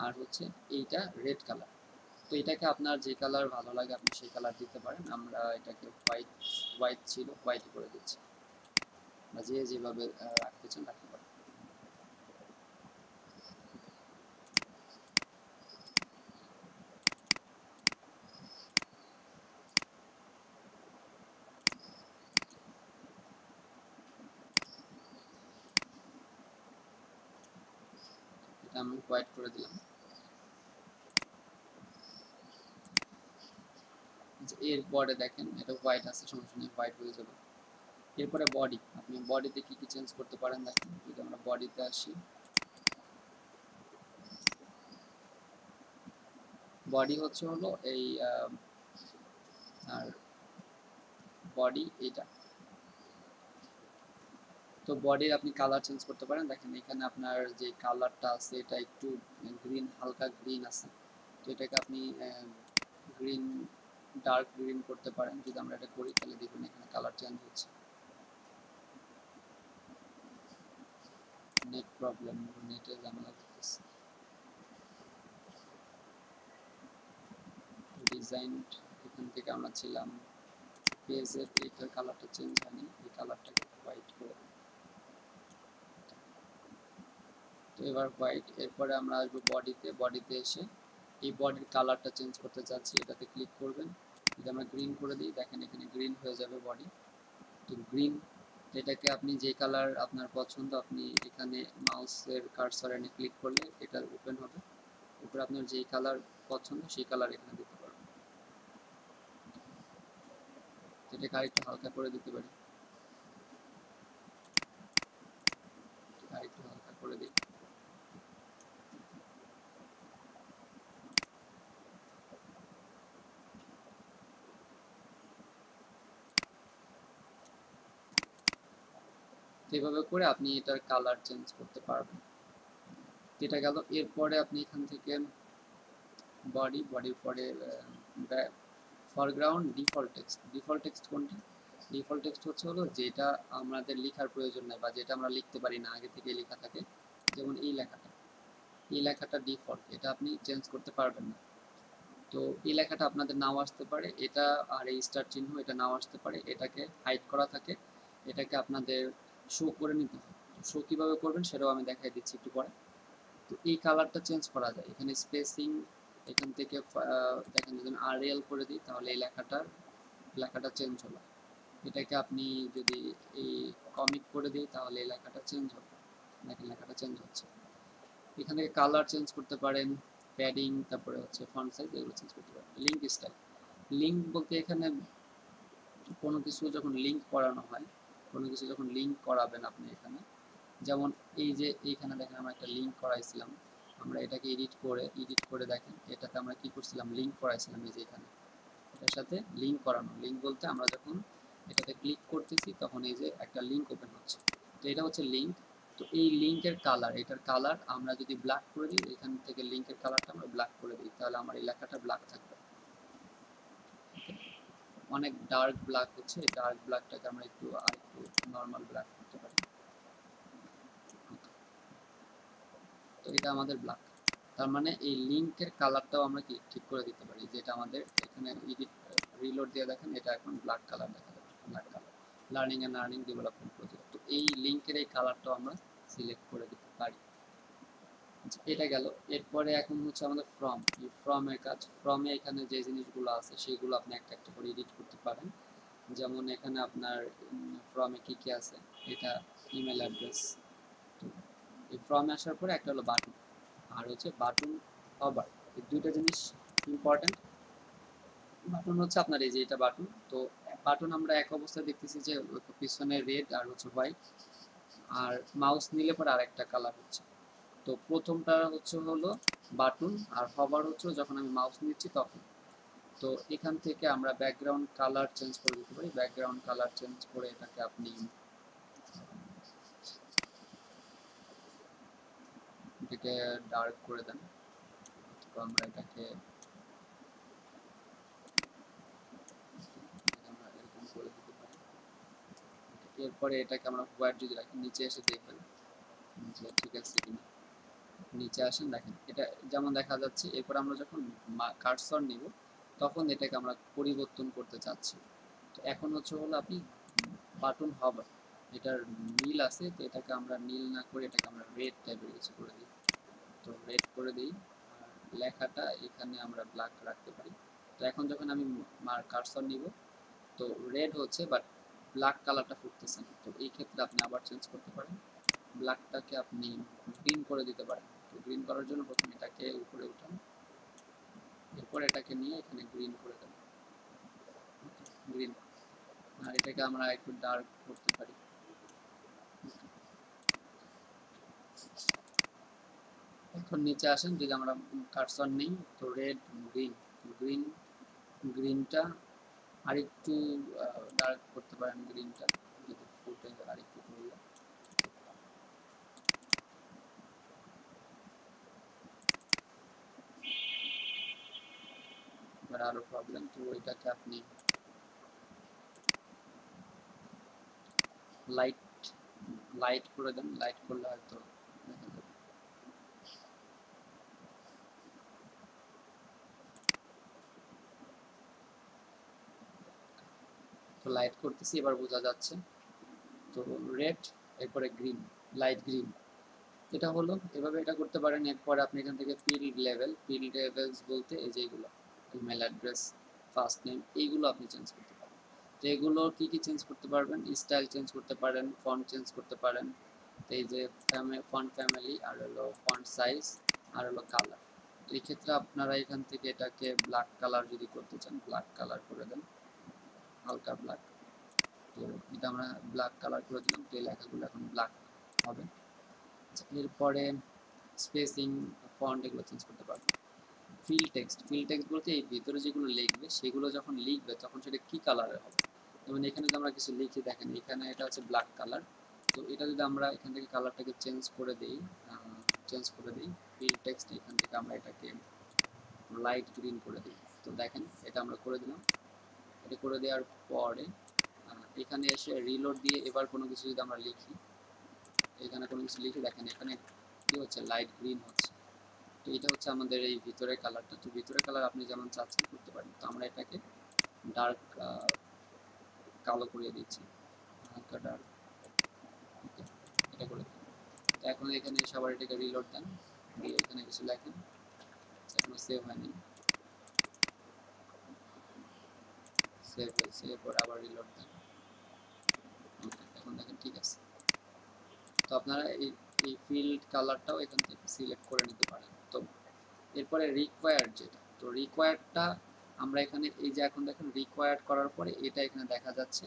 আর হচ্ছে এইটা রেড কালার। তো এটাকে আপনার যে কালার ভালো লাগে আপনি সেই কালার দিতে পারেন। আমরা এটাকে হোয়াইট, হোয়াইট ছিল হোয়াইট করে দিচ্ছি, বা যে যেভাবে রাখতে চান রাখতে পারেন। এটা আমি হোয়াইট করে দিলাম। এর পরে দেখেন এটা হোয়াইট আছে, সমস্যা নেই, হোয়াইট হয়ে যাবে। এরপরে বডি, আপনি বডিতে কি কি চেঞ্জ করতে পারেন দেখেন। যদি আমরা বডিতে আসি, বডি হচ্ছে হলো এই আর বডি এটা। তো বডির আপনি কালার চেঞ্জ করতে পারেন। দেখেন এখানে আপনার যে কালারটা আছে এটা একটু গ্রিন, হালকা গ্রিন আছে। তো এটাকে আপনি গ্রিন, ডার্ক গ্রিন করতে পারেন। যদি আমরা এটা করি তাহলে দেখুন এখানে কালার চেঞ্জ হচ্ছে। নেট প্রবলেম, নেটে ঝামেলা করতেছে। ডিজাইন, এখান থেকে আমরা ছিলাম পেজের, এইটার কালারটা চেঞ্জ হয়নি, এই কালারটাকে হোয়াইট করে। তো এবার হোয়াইট। এরপরে আমরা আসবো বডিতে। বডিতে এসে এই বডির কালারটা চেঞ্জ করতে চাচ্ছি, এটাতে ক্লিক করবেন। যদি আমরা গ্রিন করে দিই দেখেন এখানে গ্রিন হয়ে যাবে বডি। তো গ্রিন, এটাকে আপনি যে কালার আপনার পছন্দ আপনি এখানে মাউসের কার্সর এনে ক্লিক করলে এটা ওপেন হবে। এরপর আপনার যেই কালার পছন্দ সেই কালার এখানে দিতে পারবেন। এটাকে আরেকটু হালকা করে দিতে পারি, আরেকটু হালকা করে দিই। এভাবে করে আপনি এটার কালার চেঞ্জ করতে পারবেন। এটা গেল। এরপরে আপনি এখান থেকে বডি, বডির পরে foreground, default text. Default text কোনটা? ডিফল্ট টেক্সট হচ্ছে হলো যেটা আমাদের লেখার প্রয়োজন নেই বা যেটা আমরা লিখতে পারি না, আগে থেকে লেখা থাকে। যেমন এই লেখাটা, এই লেখাটা ডিফল্ট, এটা আপনি চেঞ্জ করতে পারবেন না। তো এই লেখাটা আপনাদের নাও আসতে পারে, এটা আর এই স্টার চিহ্ন এটা নাও আসতে পারে, এটাকে হাইড করা থাকে, এটাকে আপনাদের শো করে নিতে হয়। শো কীভাবে করবেন সেটাও আমি দেখাই দিচ্ছি একটু পরে। তো এই কালারটা চেঞ্জ করা যায়, এখানে স্পেসিং, এখান থেকে দেখেন যদি আরএল করে দিই তাহলে এই লেখাটা চেঞ্জ হলো। এটাকে আপনি যদি এই কমিক করে দিই তাহলে এই লেখাটা চেঞ্জ হবে। দেখেন লেখাটা চেঞ্জ হচ্ছে। এখান থেকে কালার চেঞ্জ করতে পারেন, প্যাডিং, তারপরে হচ্ছে ফন্ট সাইজ, এগুলো চেঞ্জ করতে পারেন। লিঙ্ক স্টাইল, লিঙ্ক বলতে এখানে কোনো কিছু যখন লিঙ্ক করানো হয়, কোনো কিছু যখন লিঙ্ক করাবেন আপনি এখানে, যেমন এই যে এইখানে দেখেন আমরা একটা লিঙ্ক করাইছিলাম, আমরা এটাকে এডিট করে দেখেন এটাতে আমরা কি করছিলাম, লিঙ্ক করাইছিলাম। এই যে এখানে এটার সাথে লিঙ্ক করানো, লিঙ্ক বলতে আমরা যখন এটাতে ক্লিক করতেছি তখন এই যে একটা লিঙ্ক ওপেন হচ্ছে, তো এটা হচ্ছে লিঙ্ক। তো এই লিঙ্কের কালার, এটার কালার আমরা যদি ব্ল্যাক করে দিই, এখান থেকে লিঙ্কের কালারটা আমরা ব্ল্যাক করে দিই তাহলে আমার এই লেখাটা ব্ল্যাক থাকবে। অনেক ডার্ক ব্ল্যাক হচ্ছে, এই ডার্ক ব্ল্যাকটাকে আমরা একটু আরেকটু নর্মাল ব্ল্যাক করতে পারি। তো এটা আমাদের ব্ল্যাক, তার মানে এই লিঙ্কের কালারটাও আমরা কি ঠিক করে দিতে পারি, যেটা আমাদের এখানে এডিট রিলোড দিয়ে দেখেন এটা এখন ব্ল্যাক কালার দেখা যাচ্ছে, black colour learning and earning development project. তো এই লিঙ্কের এই কালারটাও আমরা সিলেক্ট করে দিতে পারি। এটা গেল। এরপরে এখন হচ্ছে আমাদের ফ্রম, এই ফ্রমের কাজ। ফ্রমে এখানে যে জিনিসগুলো আছে সেগুলো আপনি একটা একটা করে এডিট করতে পারেন। যেমন এখানে আপনার ফ্রমে কি কি আছে, এটা ইমেল অ্যাড্রেস। এই ফ্রমে আসার পরে একটা হলো বাটন, আর হচ্ছে বাটন হবার, এই দুইটা জিনিস ইম্পর্টেন্ট। বাটন হচ্ছে আপনার এই যে এটা বাটন, তো বাটন আমরা এক অবস্থায় দেখতেছি যে পিছনে রেড আর হচ্ছে হোয়াইট, আর মাউস নিলে পরে আরেকটা কালার হচ্ছে। তো প্রথমটা হচ্ছে হলো বাটন, আর হবার হচ্ছে যখন আমি মাউস নিচ্ছি তখন। তো এখান থেকে আমরা ব্যাকগ্রাউন্ড কালার চেঞ্জ করে দিতে পারি। ব্যাকগ্রাউন্ড কালার চেঞ্জ করে এটাকে আপনি এটাকে ডার্ক করে দেন, তো আমরা এটাকে এরকম করে দিতে পারি। এরপরে এটাকে আমরা হোয়াইট যদি রাখি, নিচে এসে দেখবেন যে ঠিক আছে কিনা। নিচে আসেন, দেখেন এটা যেমন দেখা যাচ্ছে। এরপর আমরা যখন কার্সর নিব তখন এটাকে আমরা পরিবর্তন করতে চাচ্ছি। তো এখন হচ্ছে হলো আপনি বাটন হবার, এটার নীল আছে, তো এটাকে আমরা নীল না করে এটাকে আমরা রেড টাইপের কিছু করে দিই। তো রেড করে দিই, আর লেখাটা এখানে আমরা ব্ল্যাক রাখতে পারি। তো এখন যখন আমি কার্সর নিব তো রেড হচ্ছে, বাট ব্ল্যাক কালারটা ফুটতেছে না। তো এই ক্ষেত্রে আপনি আবার চেঞ্জ করতে পারেন, ব্ল্যাকটাকে আপনি গ্রিন করে দিতে পারেন। তো গ্রিন করার জন্য প্রথমে এটাকে উপরে উঠান, এরপর এটাকে নিয়ে এখানে গ্রিন করে দেন, গ্রিন। আর এটাকে আমরা একটু ডার্ক করতে পারি। এখন নিচে আসেন, যদি আমরা কার্সর নেই তো রেড গ্রিন, গ্রিন গ্রিনটা আরেকটু ডার্ক করতে পারেন, গ্রিনটা যদি ফুটে আরেকটু করলে। এবার আরো প্রবলেম, তো এটাকে আপনি লাইট লাইট করে দেন, লাইট করলে হয়তো দেখা যাবে। তো লাইট করতেছি, এবার বোঝা যাচ্ছে। তো রেড, এরপরে গ্রিন, লাইট গ্রিন, এটা হলো। এভাবে এটা করতে পারেন। এরপরে আপনি এখান থেকে ফিল্ড লেভেলস বলতে এই যে এগুলো ইমেল অ্যাড্রেস, ফার্স্ট নেম, এইগুলো আপনি চেঞ্জ করতে পারেন। তো এগুলো কি কি চেঞ্জ করতে পারবেন, স্টাইল চেঞ্জ করতে পারেন, ফন্ট চেঞ্জ করতে পারেন। তো এই যে ফন্ট ফ্যামিলি, আর হলো ফন্ট সাইজ, আর হলো কালার। তো এই ক্ষেত্রে আপনারা এখান থেকে এটাকে ব্ল্যাক কালার যদি করতে চান, ব্ল্যাক কালার করে দেন, হালকা ব্ল্যাক। তো এটা আমরা ব্ল্যাক কালার করে দিলাম, তো এই লেখাগুলো এখন ব্ল্যাক হবে। এরপরে স্পেসিং, ফন্ট এগুলো চেঞ্জ করতে পারবেন। ফিল টেক্সট বলতে এই ভিতরে যেগুলো লিখবে সেগুলো যখন লিখবে তখন সেটা কি কালারের হবে। যেমন এখানে যদি আমরা কিছু লিখি, দেখেন এখানে এটা হচ্ছে ব্ল্যাক কালার। তো এটা যদি আমরা এখান থেকে কালারটাকে চেঞ্জ করে দিই ফিল টেক্সট, এখান থেকে আমরা এটাকে লাইট গ্রিন করে দিই। তো দেখেন এটা আমরা করে দিলাম। এটা করে দেওয়ার পরে এখানে এসে রিলোড দিয়ে এবার কোনো কিছু যদি আমরা লিখি, এখানে কোনো কিছু লিখে দেখেন এখানে কি হচ্ছে, লাইট গ্রিন হচ্ছে। তো এটা হচ্ছে আমাদের এই ভিতরের কালারটা। তো ভিতরের কালার আপনি যেমন চাচ্ছেন করতে পারেন। তো আমরা এটাকে ডার্ক কালো করিয়ে দিচ্ছি, হালকা ডার্ক, এটা করে দিন। তো এখন এখানে সবার এটাকে রিলোড দেন, দিয়ে এখানে কিছু লেখেন, এখনো সেভ হয়নি, সেভ হয়েছে, এরপর আবার রিলোড দেন। এখন দেখেন ঠিক আছে। তো আপনারা এই ফিল্ড কালারটাও এখান থেকে সিলেক্ট করে নিতে পারেন। তো এরপরে রিকোয়ার্ড যেটা, তো রিকোয়ার্ডটা আমরা এখানে এই যে এখন দেখেন রিকোয়ার্ড করার পরে এটা এখানে দেখা যাচ্ছে।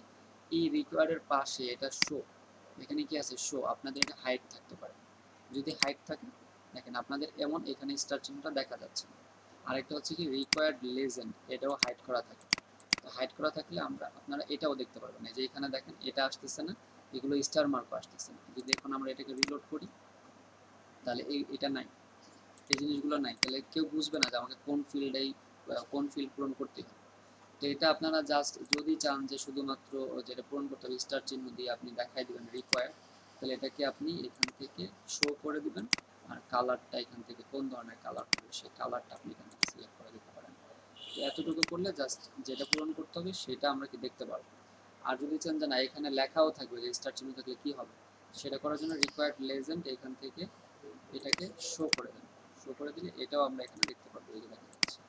এই রিকোয়ার্ডের পাশে এটা শো, এখানে কি আছে শো, আপনাদের এটা হাইট থাকতে পারে। যদি হাইট থাকে দেখেন আপনাদের এমন এখানে স্টার চিহ্নটা দেখা যাচ্ছে। আরেকটা হচ্ছে কি রিকোয়ার্ড লেজেন্ড, এটাও হাইট করা থাকে। তো হাইট করা থাকলে আপনারা এটাও দেখতে পারবেন, এই যে এখানে দেখেন এটা আসতেছে না, এগুলো স্টার মার্কও আসতেছে না। যদি এখন আমরা এটাকে রিলোড করি তাহলে এটা নাই, এই জিনিসগুলো নাই, তাহলে কেউ বুঝবে না যে আমাকে কোন ফিল্ড পূরণ করতে হবে। তো এটা আপনারা জাস্ট যদি চান যে শুধুমাত্র যেটা পূরণ করতে হবে স্টার চিহ্ন দিয়ে আপনি দেখাই দিবেন রিকোয়ার্ড, তাহলে এটাকে আপনি এখান থেকে শো করে দিবেন, আর কালারটা এখান থেকে কোন ধরনের কালার হবে সেই কালারটা আপনি এখান থেকে সিলেক্ট করে দিতে পারেন। তো এতটুকু করলে জাস্ট যেটা পূরণ করতে হবে সেটা আমরা কি দেখতে পারবো। আর যদি চান যে না এখানে লেখাও থাকবে যে স্টার চিহ্ন থাকলে কি হবে, সেটা করার জন্য রিকোয়ার্ড লেজেন্ড এখান থেকে এটাকে শো করে দেন। শো করে দিলে এটাও আমরা এখানে দেখতে পারবো, এই যে দেখা যাচ্ছে।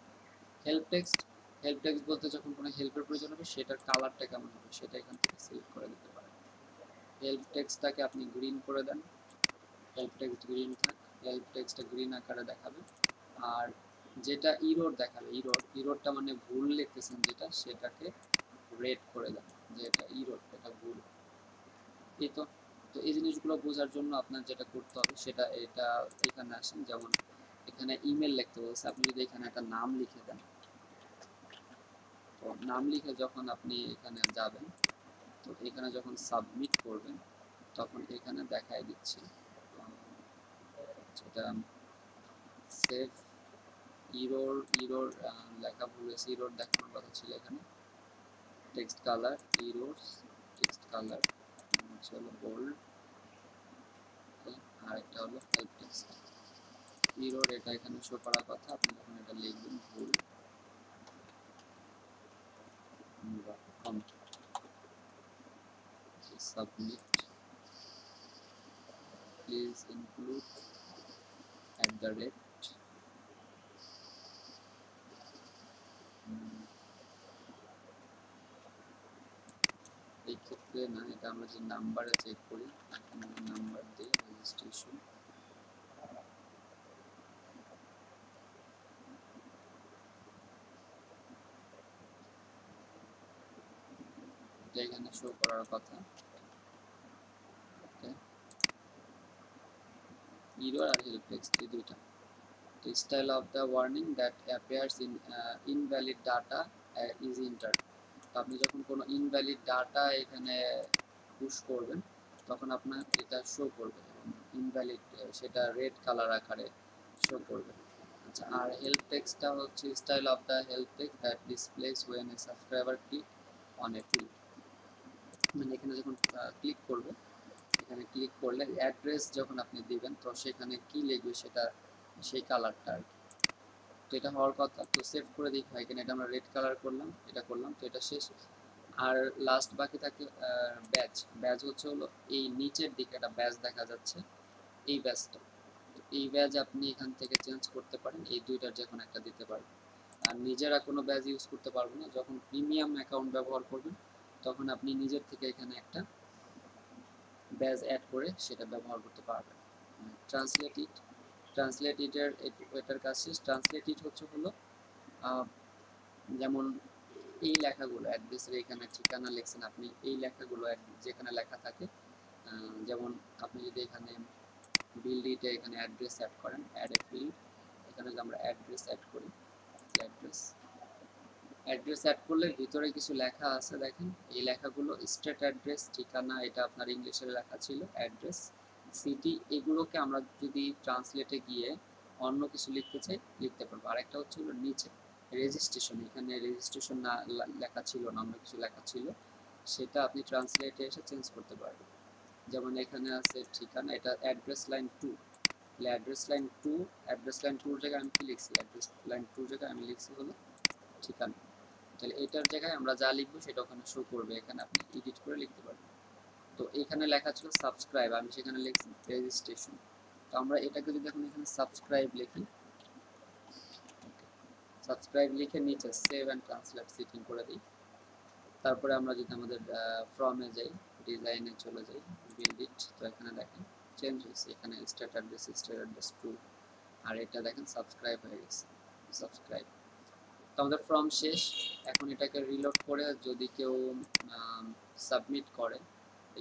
হেল্প টেক্সট, হেল্প টেক্সট বলতে যখন কোনো হেল্পের প্রয়োজন হবে সেটার কালারটা কেমন হবে সেটা এখান থেকে সিলেক্ট করে দিতে পারেন। হেল্প টেক্সটটাকে আপনি গ্রিন করে দেন, হেল্প টেক্সট গ্রিন থাক, হেল্প টেক্সটটা গ্রিন আকারে দেখাবে। আর যেটা ইরোর দেখাবে, ইরোরটা মানে ভুল লিখতেছেন যেটা, সেটাকে রেড করে দেন যে এটা ইরোর, এটা ভুল। এই তো তো এই জিনিসগুলো বোঝার জন্য আপনার যেটা করতে হবে সেটা এটা এখানে আসেন, যেমন এখানে ইমেল লিখতে বলছে, আপনি যদি এখানে একটা নাম লিখে দেন, তো নাম লিখে যখন আপনি এখানে যাবেন, তো এখানে যখন সাবমিট করবেন তখন এখানে দেখায় দিচ্ছে যেটা সেভ ইরোর, ইরোর লেখা ভুল হয়েছে, ইরোর দেখানোর কথা ছিল এখানে। টেক্সট কালার ইরোরস, টেক্সট কালার হলো বোল্ড, আর একটা হলো হেল্প টেক্সট ইরোর, এটা এখানে শো করার কথা। আপনি যখন এটা লিখবেন ভুল সাবমিট প্লিজ ইনক্লুড @ এই ক্ষেত্রে না, এটা আমরা যে নাম্বারে চেক করি, এখানে নাম্বার দিয়ে রেজিস্ট্রেশন, এটা এখানে শো করার কথা। ইরর আর হেল্প টেক্সট এই দুইটা। Style of the warning that appears in invalid data is entered. তো আপনি যখন কোনো ইনভ্যালিড ডাটা এখানে পুশ করবেন তখন আপনার এটা শো করবে, ইনভ্যালিড সেটা রেড কালার আকারে শো করবে। আচ্ছা, আর হেল্প টেক্সটটা হচ্ছে style of the help text that displays when a subscriber click on a field, মানে এখানে যখন ক্লিক করবে, এখানে ক্লিক করলে অ্যাড্রেস যখন আপনি দিবেন তো সেখানে কি লিখবে সেটা সেই কালারটা আর কি। তো এটা হওয়ার কথা। তো সেভ করে দিই ভাই, এখানে এটা আমরা রেড কালার করলাম, এটা করলাম, তো এটা শেষ। আর লাস্ট বাকি থাকে ব্যাজ। ব্যাজ হচ্ছে হলো এই নিচের দিকে একটা ব্যাজ দেখা যাচ্ছে, এই ব্যাজটা। এই ব্যাজ আপনি এখান থেকে চেঞ্জ করতে পারেন, এই দুইটার যে কোনো একটা দিতে পারবেন। আর নিজেরা কোনো ব্যাজ ইউজ করতে পারবেন না, যখন প্রিমিয়াম অ্যাকাউন্ট ব্যবহার করবেন তখন আপনি নিজের থেকে এখানে একটা ব্যাজ অ্যাড করে সেটা ব্যবহার করতে পারবেন। ট্রান্সলেটিড, ট্রান্সলেটিডের এটার কাজ শেষ। ট্রান্সলেটিড হচ্ছে হলো যেমন এই লেখাগুলো অ্যাড্রেসের এখানে ঠিকানা লিখছেন আপনি, এই লেখাগুলো যেখানে লেখা থাকে, যেমন আপনি যদি এখানে বিল্ডিতে এখানে অ্যাড্রেস অ্যাড করেন, অ্যাড এ ফিল্ড, এখানে যদি আমরা অ্যাড্রেস অ্যাড করি, অ্যাড্রেস অ্যাড্রেস অ্যাড করলে ভিতরে কিছু লেখা আছে দেখেন, এই লেখাগুলো স্টেট অ্যাড্রেস, ঠিকানা, এটা আপনার ইংলিশের লেখা ছিল অ্যাড্রেস, সিটি, এগুলোকে আমরা যদি ট্রান্সলেটে গিয়ে অন্য কিছু লিখতে চাই লিখতে পারবো। আরেকটা হচ্ছে হলো নিচে রেজিস্ট্রেশন, এখানে রেজিস্ট্রেশন না লেখা ছিল না, অন্য কিছু লেখা ছিল, সেটা আপনি ট্রান্সলেটে এসে চেঞ্জ করতে পারবেন। যেমন এখানে আছে ঠিকানা, এটা address line 2, address line 2, address line 2 এর জায়গায় আমি কি লিখছি, অ্যাড্রেস লাইন 2 এর জায়গায় আমি লিখছি হলো ঠিকানা। তাহলে এটার জায়গায় আমরা যা লিখবো সেটা ওখানে শো করবে, এখানে আপনি এডিট করে লিখতে পারবেন। তো এখানে লেখা ছিল সাবস্ক্রাইব, আমি সেখানে লিখছি রেজিস্ট্রেশন। তো আমরা এটাকে যদি এখন এখানে সাবস্ক্রাইব লিখি, সাবস্ক্রাইব লিখে নিচে সেভ অ্যান্ড ট্রান্সলেট সেটিং করে দিই। তারপরে আমরা যদি আমাদের ফর্মে যাই, ডিজাইনে চলে যাই, বিল্ড ইট, তো এখানে দেখেন চেঞ্জ হয়েছে, এখানে স্টেট অ্যাড্রেস 2, আর এটা দেখেন সাবস্ক্রাইব হয়ে গেছে, সাবস্ক্রাইব। তো আমাদের ফর্ম শেষ। এখন এটাকে রিলোড করে যদি কেউ সাবমিট করে,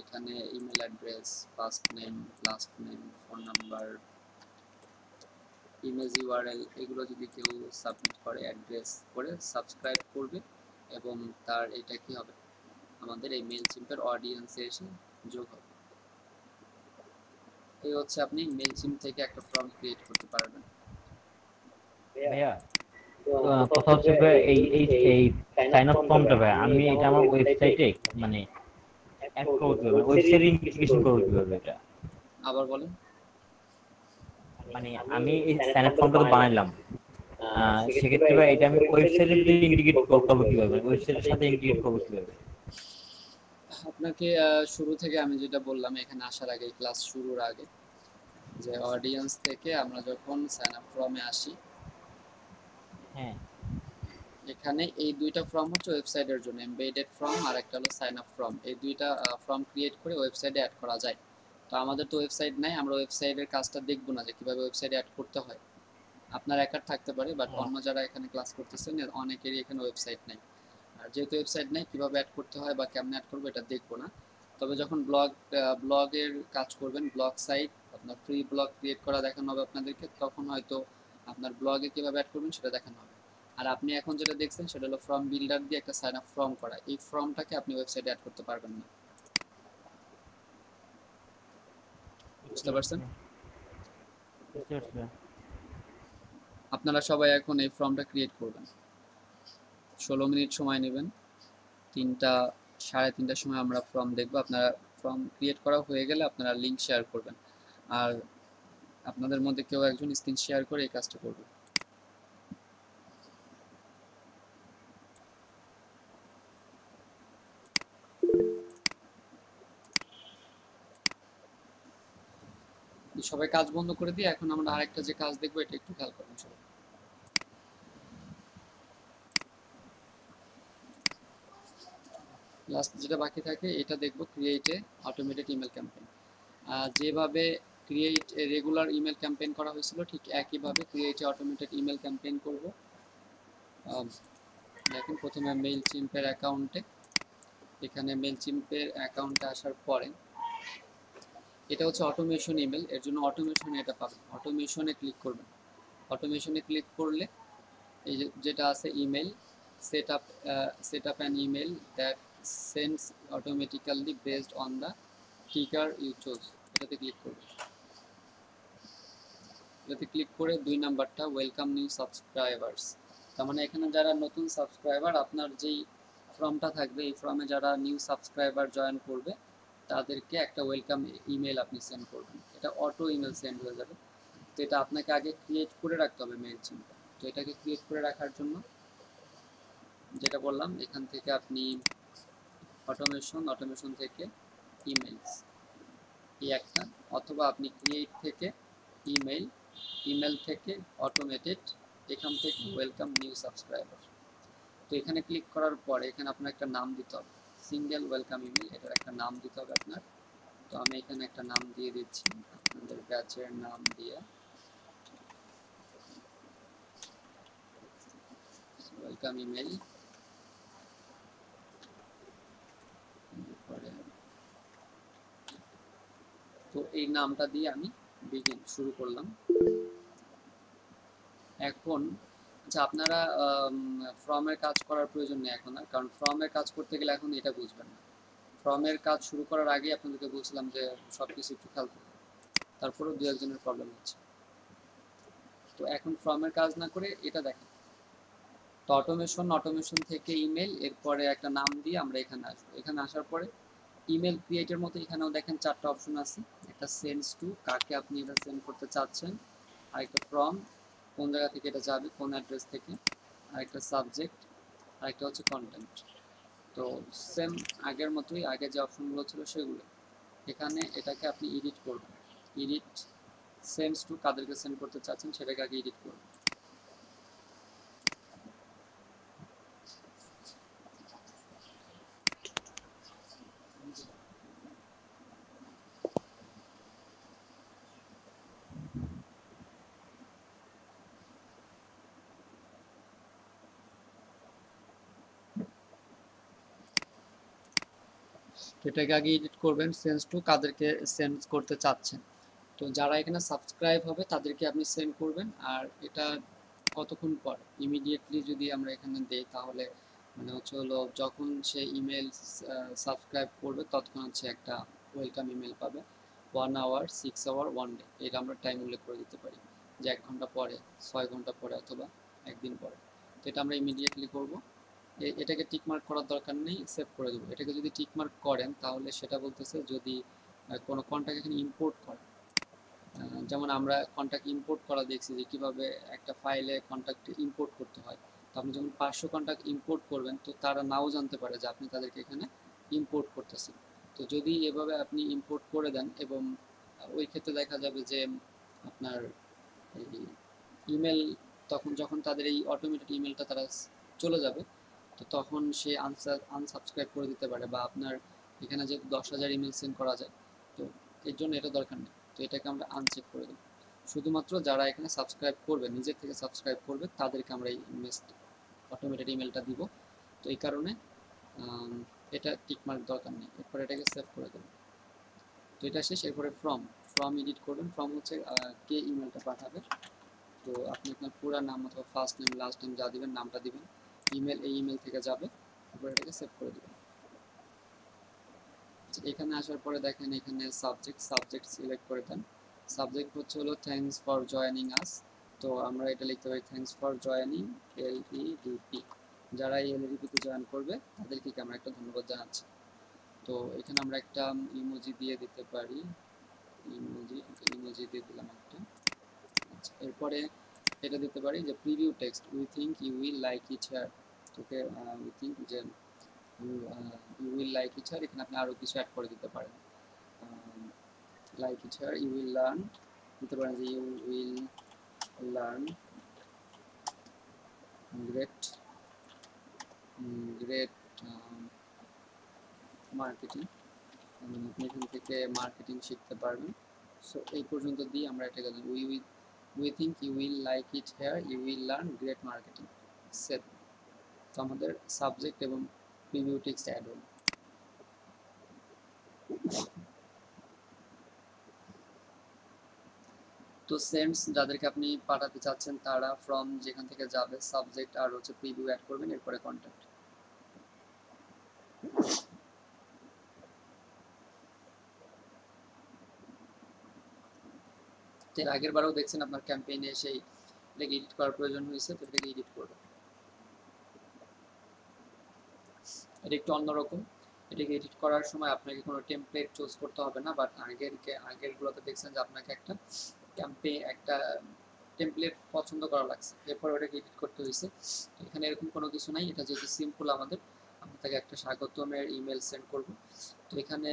এখানে email address, first name, last name, phone number, image URL, এগুলো যদি কেউ সাবমিট করে, অ্যাড্রেস করে সাবস্ক্রাইব করবে, এবং তার এটা কি হবে, আমাদের এই মেইলচিম্পের অডিয়েন্সে এসে যোগ হবে। এই হচ্ছে আপনি মেইলচিম্প থেকে একটা ফর্ম ক্রিয়েট করতে পারবেন। ভাইয়া কথা হচ্ছে ভাই, এই সাইন আপ ফর্মটা ভাই আমি এটা আমার ওয়েবসাইটে মানে অ্যাড করতে হবে, ওয়েবসাইটে ইন্টিগ্রেশন করব কিভাবে এটা? আবার বলেন। মানে আমি এই সাইন আপ ফর্মটা তো বানাইলাম, সেক্ষেত্রে ভাই এটা আমি ওয়েবসাইটের ভিতরে ইন্টিগ্রেট করবো কিভাবে, ওয়েবসাইটের সাথে ইন্টিগ্রেট করবো কিভাবে? আপনাকে শুরু থেকে আমি যেটা বললাম এখানে আসার আগে, ক্লাস শুরুর আগে, যে অডিয়েন্স থেকে আমরা যখন সাইন আপ ফর্মে আসি, হ্যাঁ এখানে এই দুইটা ফর্ম হচ্ছে ওয়েবসাইটের জন্য, এমবেডেড ফর্ম আর একটা হলো সাইন আপ ফর্ম। এই দুইটা ফর্ম ক্রিয়েট করে ওয়েবসাইটে অ্যাড করা যায়। তো আমাদের তো ওয়েবসাইট নাই, আমরা ওয়েবসাইটের কাজটা দেখবো না যে কিভাবে ওয়েবসাইটে অ্যাড করতে হয়। আপনার একার থাকতে পারে, বাট অন্য যারা এখানে ক্লাস করতেছেন অনেকেরই এখানে ওয়েবসাইট নাই। আর যেহেতু ওয়েবসাইট নেই, কিভাবে অ্যাড করতে হয় বা কেমনে অ্যাড করবো এটা দেখবো না। তবে যখন ব্লগের কাজ করবেন, ব্লগ সাইট, আপনার ফ্রি ব্লগ ক্রিয়েট করা দেখানো হবে আপনাদেরকে, তখন হয়তো আপনার ব্লগে কিভাবে অ্যাড করবেন সেটা দেখানো হবে। আর আপনি এখন যেটা দেখছেন সেটা হলো ফর্ম বিল্ডার দিয়ে একটা সাইন আপ ফর্ম করা। এই ফর্মটাকে আপনি ওয়েবসাইটে অ্যাড করতে পারবেন না। বুঝতে পারছেন? বুঝতে পারছি ভাই। আপনারা সবাই এখন এই ফর্মটা ক্রিয়েট করবেন। 16 মিনিট সময় নেবেন। 3টা, 3:30 সময় আমরা ফর্ম দেখবো। আপনারা ফর্ম ক্রিয়েট করা হয়ে গেলে আপনারা লিঙ্ক শেয়ার করবেন। আর আপনাদের মধ্যে কেউ একজন স্ক্রিন শেয়ার করে এই কাজটা করবে। সবাই কাজ বন্ধ করে দিয়ে এখন আমরা আরেকটা যে কাজ দেখবো এটা একটু খেয়াল করবেন সবাই। লাস্ট যেটা বাকি থাকে এটা দেখবো, create a automated email campaign. যেভাবে create a regular email campaign করা হয়েছিল ঠিক একইভাবে create a automated email campaign করব। দেখুন প্রথমে মেইল চিম্পের অ্যাকাউন্টে, এখানে মেইল চিম্পের অ্যাকাউন্টে আসার পরে এটা হচ্ছে অটোমেশন ইমেল, এর জন্য অটোমেশনে এটা পাবেন। অটোমেশনে ক্লিক করবেন। অটোমেশনে ক্লিক করলে এই যেটা আছে email set up an email that sends automatically based on the টিকার ইউ চুজ, এটাতে ক্লিক করবেন। এটাতে ক্লিক করে 2 নাম্বারটা ওয়েলকাম নিউ সাবস্ক্রাইবার্স, তার মানে এখানে যারা নতুন সাবস্ক্রাইবার, আপনার যেই ফর্মটা থাকবে এই ফর্মে যারা নিউ সাবস্ক্রাইবার জয়েন করবে তাদেরকে একটা ওয়েলকাম ইমেল আপনি সেন্ড করবেন। এটা অটো ইমেল সেন্ড হয়ে যাবে। তো এটা আপনাকে আগে ক্রিয়েট করে রাখতে হবে মেইল চিমটা। তো এটাকে ক্রিয়েট করে রাখার জন্য যেটা বললাম, এখান থেকে আপনি অটোমেশন থেকে ইমেলস এই একটা, অথবা আপনি ক্রিয়েট থেকে ইমেল, ইমেল থেকে অটোমেটেড, এখান থেকে ওয়েলকাম নিউ সাবস্ক্রাইবার। তো এখানে ক্লিক করার পরে এখানে আপনার একটা নাম দিতে হবে, সিঙ্গেল ওয়েলকাম ইমেল, এটার একটা নাম দিতে হবে আপনার। তো আমি এখানে একটা নাম দিয়ে দিচ্ছি, আপনাদের ব্যাচের নাম দিয়ে ওয়েলকাম ইমেল। তো এই নামটা দিয়ে আমি শুরু করলাম। এখন আচ্ছা, আপনারা ফর্মের কাজ করার প্রয়োজন নেই এখন আর, কারণ ফর্মের কাজ করতে গেলে এখন এটা বুঝবেন না। ফর্মের কাজ শুরু করার আগে আপনাদেরকে বলছিলাম যে সব কিছু একটু খেয়াল করবেন, তারপরেও 2-1 জনের প্রবলেম হচ্ছে। তো এখন ফর্মের কাজ না করে এটা দেখেন। তো অটোমেশন থেকে ইমেল, এরপরে একটা নাম দিয়ে আমরা এখানে আসবো। এখানে আসার পরে ইমেল ক্রিয়েটের মতো এখানেও দেখেন 4টা অপশন আছে। একটা সেন্ডস টু, কাকে আপনি এটা সেন্ড করতে চাচ্ছেন, আরেকটা ফ্রম, কোন জায়গা থেকে এটা যাবে, কোন অ্যাড্রেস থেকে, আরেকটা সাবজেক্ট, আরেকটা হচ্ছে কন্টেন্ট। তো সেম আগের মতোই, আগে যে অপশনগুলো ছিল সেগুলো। এখানে এটাকে আপনি এডিট করবেন। এডিট সেন্ডস টু, কাদেরকে সেন্ড করতে চাচ্ছেন সেটাকে আগে এডিট করবেন। এটাকে আগে এডিট করবেন, সেন্স টু কাদেরকে সেন্ড করতে চাচ্ছেন। তো যারা এখানে সাবস্ক্রাইব হবে তাদেরকে আপনি সেন্ড করবেন। আর এটা কতক্ষণ পর, ইমিডিয়েটলি যদি আমরা এখানে দেই তাহলে মানে হচ্ছে হলো যখন সে ইমেল সাবস্ক্রাইব করবে ততক্ষণ হচ্ছে একটা ওয়েলকাম ইমেল পাবে। 1 আওয়ার, 6 আওয়ার, 1 ডে, এটা আমরা টাইম উল্লেখ করে দিতে পারি যে 1 ঘন্টা পরে, 6 ঘন্টা পরে, অথবা একদিন পরে। তো এটা আমরা ইমিডিয়েটলি করব। এটাকে টিক মার্ক করার দরকার নেই, সেভ করে দেবো। এটাকে যদি টিক মার্ক করেন তাহলে সেটা বলতেছে যদি কোনো কন্ট্যাক্ট এখানে ইম্পোর্ট করে, যেমন আমরা কন্ট্যাক্ট ইম্পোর্ট করা দেখছি যে কিভাবে একটা ফাইলে কন্ট্যাক্ট ইম্পোর্ট করতে হয়। তো আপনি যখন 500 কন্ট্যাক্ট ইম্পোর্ট করবেন তো তারা নাও জানতে পারে যে আপনি তাদেরকে এখানে ইম্পোর্ট করতেছেন। তো যদি এভাবে আপনি ইম্পোর্ট করে দেন এবং ওই ক্ষেত্রে দেখা যাবে যে আপনার এই ইমেল, তখন যখন তাদের এই অটোমেটেড ইমেলটা তারা চলে যাবে তো তখন সে আনসাবস্ক্রাইব করে দিতে পারে, বা আপনার এখানে যে 10,000 ইমেল সেন্ড করা যায়, তো এর জন্য এটা দরকার নেই। তো এটাকে আমরা আনচেক করে দেব। শুধুমাত্র যারা এখানে সাবস্ক্রাইব করবে, নিজের থেকে সাবস্ক্রাইব করবে, তাদেরকে আমরা এই অটোমেটেড ইমেলটা দিব। তো এই কারণে এটা টিক মার্ক দরকার নেই। এরপর এটাকে সেভ করে দেব। তো এটা শেষ। এরপরে ফর্ম এডিট করবেন। ফর্ম হচ্ছে কে ইমেলটা পাঠাবে। তো আপনি আপনার পুরো নাম অথবা ফার্স্ট নেম লাস্ট নেম যা দিবেন নামটা দিবেন, ইমেল এই ইমেল থেকে যাবে, তারপর এটাকে সেভ করে দেবেন। এখানে আসার পরে দেখেন এখানে সাবজেক্ট সিলেক্ট করে দেন। সাবজেক্ট হচ্ছে হলো থ্যাঙ্কস ফর জয়েনিং আস। তো আমরা এটা লিখতে পারি থ্যাঙ্কস ফর জয়েনিং এলইডিপি। যারা এই এলইডিপিতে জয়েন করবে তাদেরকে আমরা একটা ধন্যবাদ জানাচ্ছি। তো এখানে আমরা একটা ইমোজি দিয়ে দিতে পারি, ইমোজি দিয়ে দিলাম একটা। আচ্ছা, এরপরে এটা দিতে পারি যে preview text, we think you will like it here. তোকে উই থিঙ্ক যে you will like it here, এখানে আপনি আরও কিছু অ্যাড করে দিতে পারেন। Like it here, you will learn দিতে পারেন যে you will learn great marketing. আপনি এখান থেকে মার্কেটিং শিখতে পারবেন। সো এই পর্যন্ত দিয়ে আমরা এটা গেলাম we think you will like it here, you will learn great marketing. Save. তো আমাদের সাবজেক্ট এবং প্রিভিউ টেক্সট অ্যাড হল। তো সেন্ডস যাদেরকে আপনি পাঠাতে চাচ্ছেন তারা ফ্রম যেখান থেকে যাবে সাবজেক্ট আর হচ্ছে প্রিভিউ অ্যাড করবেন, এরপরে কন্ট্যাক্ট। এর আগের বারও দেখছেন আপনার ক্যাম্পেইনে এসে এটাকে এডিট করার প্রয়োজন হয়েছে, তো এটাকে এডিট করবেন। এটা একটু অন্যরকম। এটাকে এডিট করার সময় আপনাকে কোনো টেমপ্লেট চুজ করতে হবে না, বাট আগেরগুলোতে দেখছেন যে আপনাকে একটা একটা টেমপ্লেট পছন্দ করা লাগছে, এরপর ওটাকে এডিট করতে হয়েছে। এখানে এরকম কোনো কিছু নাই। এটা যেহেতু সিম্পল, আমরা তাকে একটা স্বাগতমের ইমেল সেন্ড করব। তো এখানে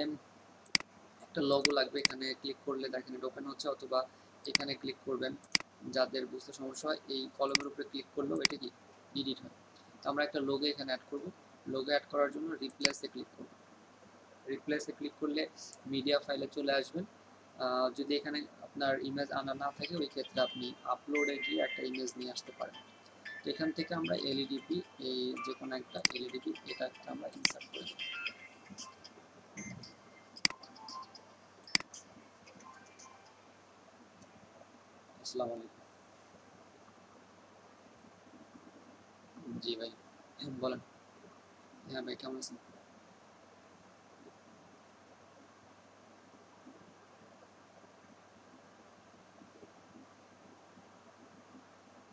একটা লোগো লাগবে, এখানে ক্লিক করলে দেখেন এটা ওপেন হচ্ছে, অথবা এখানে ক্লিক করবেন। যাদের বুঝতে সমস্যা হয় এই কলমের উপরে ক্লিক করলেও এটা কি এডিট হয়। তো আমরা একটা লোগো এখানে অ্যাড করব। লোগো অ্যাড করার জন্য রিপ্লেসে ক্লিক করব। রিপ্লেসে ক্লিক করলে মিডিয়া ফাইলে চলে আসবেন। যদি এখানে আপনার ইমেজ আনা না থাকে ওই ক্ষেত্রে আপনি আপলোডে গিয়ে একটা ইমেজ নিয়ে আসতে পারেন। তো এখান থেকে আমরা এলইডিপি, এই যে কোনো একটা এলইডিপি এটা আমরা ইনসার্ট করে দেব। আসসালামু আলাইকুম। জি ভাই বলেন। হ্যাঁ ভাই কেমন আছেন?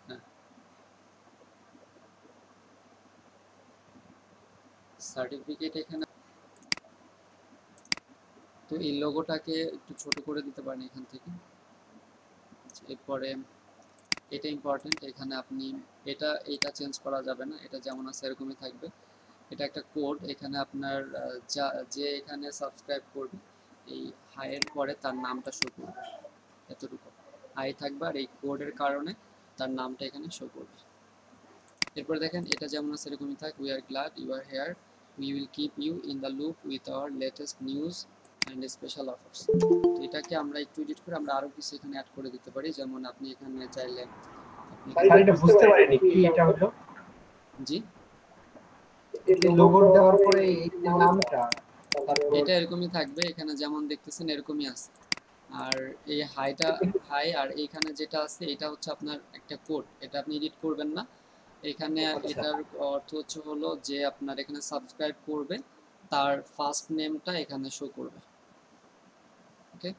হ্যাঁ, সার্টিফিকেট এখানে। তো এই লোগোটাকে একটু ছোট করে দিতে পারেন এখান থেকে। এরপরে এটা ইম্পর্টেন্ট, এখানে আপনি এইটা চেঞ্জ করা যাবে না, এটা যেমন আছে এরকমই থাকবে। এটা একটা কোড, এখানে আপনার যে এখানে সাবস্ক্রাইব করবে এই হাইয়ের পরে তার নামটা শো করবে, এতটুকু হাই থাকবে, আর এই কোডের কারণে তার নামটা এখানে শো করবে। এরপর দেখেন এটা যেমন আছে এরকমই থাক। We are glad you are here, we will keep you in the loop with our latest news and special offers. তো এটাকে আমরা একটু এডিট করে আমরা আরও কিছু এখানে অ্যাড করে দিতে পারি, যেমন আপনি এখানে চাইলে এটা বুঝতে পারিনি কি এটা হলো। জি এই লোগো দেওয়ার পরে এই নামটা এটা এরকমই থাকবে, এখানে যেমন দেখতেছেন এরকমই আছে। আর এই হাই আর এইখানে যেটা আছে এটা হচ্ছে আপনার একটা কোড, এটা আপনি এডিট করবেন না। এখানে এটার অর্থ হচ্ছে হলো যে আপনার এখানে সাবস্ক্রাইব করবে তার ফার্স্ট নেমটা এখানে শো করবে। ওকে,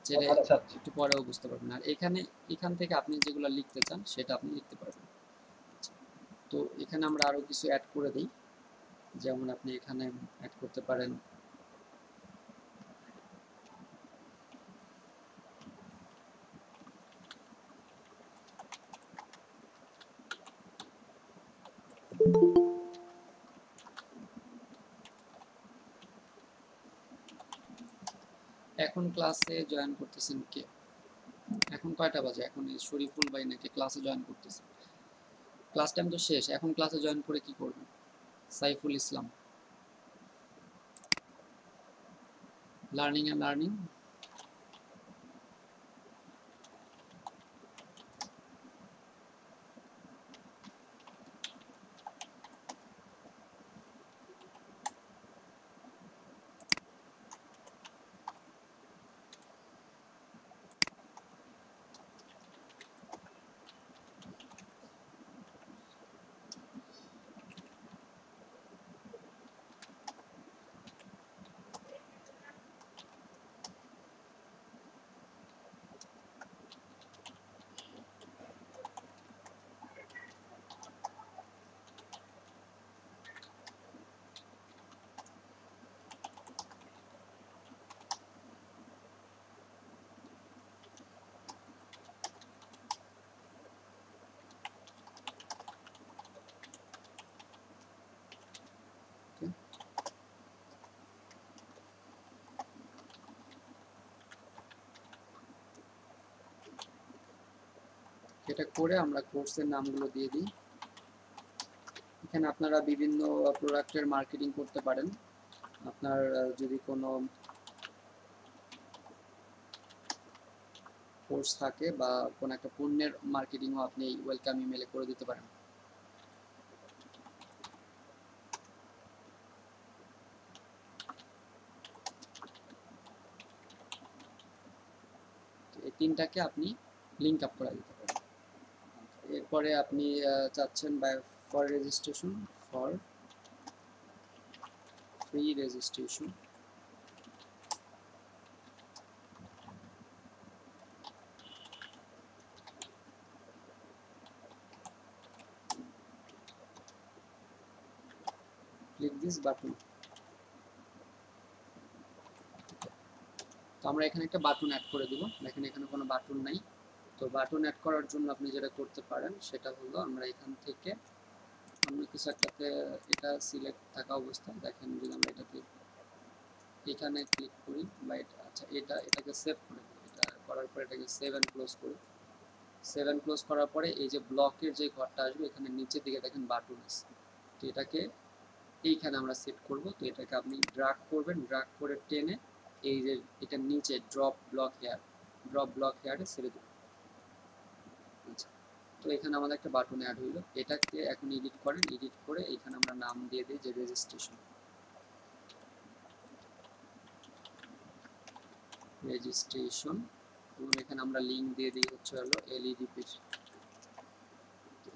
যেটা একটু পরেও বুঝতে পারবেন। আর এখান থেকে আপনি যেগুলো লিখতে চান সেটা আপনি লিখতে পারবেন। তো এখানে আমরা আরো কিছু অ্যাড করে দিই, যেমন আপনি এখানে অ্যাড করতে পারেন এখন ক্লাসে জয়েন করতেছেন কে? এখন কয়টা বাজে? এখন এই শরীফুল ভাই নাকি ক্লাসে জয়েন করতেছে? ক্লাস টাইম তো শেষ, এখন ক্লাসে জয়েন করে কি করবেন? Saiful Islam, learning and learning. এটা করে আমরা কোর্সের নামগুলো দিয়ে দিই। এখানে আপনারা বিভিন্ন প্রোডাক্টের মার্কেটিং করতে পারেন। আপনার যদি কোনো কোর্স থাকে বা কোনো একটা পণ্যের মার্কেটিংও আপনি ওয়েলকাম ইমেলে করে দিতে পারেন। এই তিনটাকে আপনি লিঙ্ক আপ করে দিতে পারেন। এরপরে আপনি চাচ্ছেন for registration, for free registration, click this button. তো আমরা এখানে একটা বাটন অ্যাড করে দিব। দেখেন এখানে কোনো বাটন নাই। তো বাটন অ্যাড করার জন্য আপনি যেটা করতে পারেন সেটা হলো আমরা এখান থেকে অন্য কিছু একটাতে এটা সিলেক্ট থাকা অবস্থায়, দেখেন যদি আমরা এটাতে এখানে ক্লিক করি বা এটা, আচ্ছা এটাকে সেভ করে দিই। এটা করার পরে এটাকে সেভ অ্যান্ড ক্লোজ করি। সেভ অ্যান্ড ক্লোজ করার পরে এই যে ব্লকের যে ঘরটা আসবে এখানে নিচের দিকে দেখেন বাটন আছে। তো এটাকে এইখানে আমরা সেট করব। তো এটাকে আপনি ড্রাগ করবেন, ড্রাগ করে টেনে এই যে এটার নিচে ড্রপ ব্লক হেয়ারে ছেড়ে দেবেন। আচ্ছা, তো এখানে আমাদের একটা বাটন অ্যাড হইলো। এটাকে এখন এডিট করেন, এডিট করে এখানে আমরা নাম দিয়ে দিই যে রেজিস্ট্রেশন, এবং এখানে আমরা লিঙ্ক দিয়ে দিই হচ্ছে হলো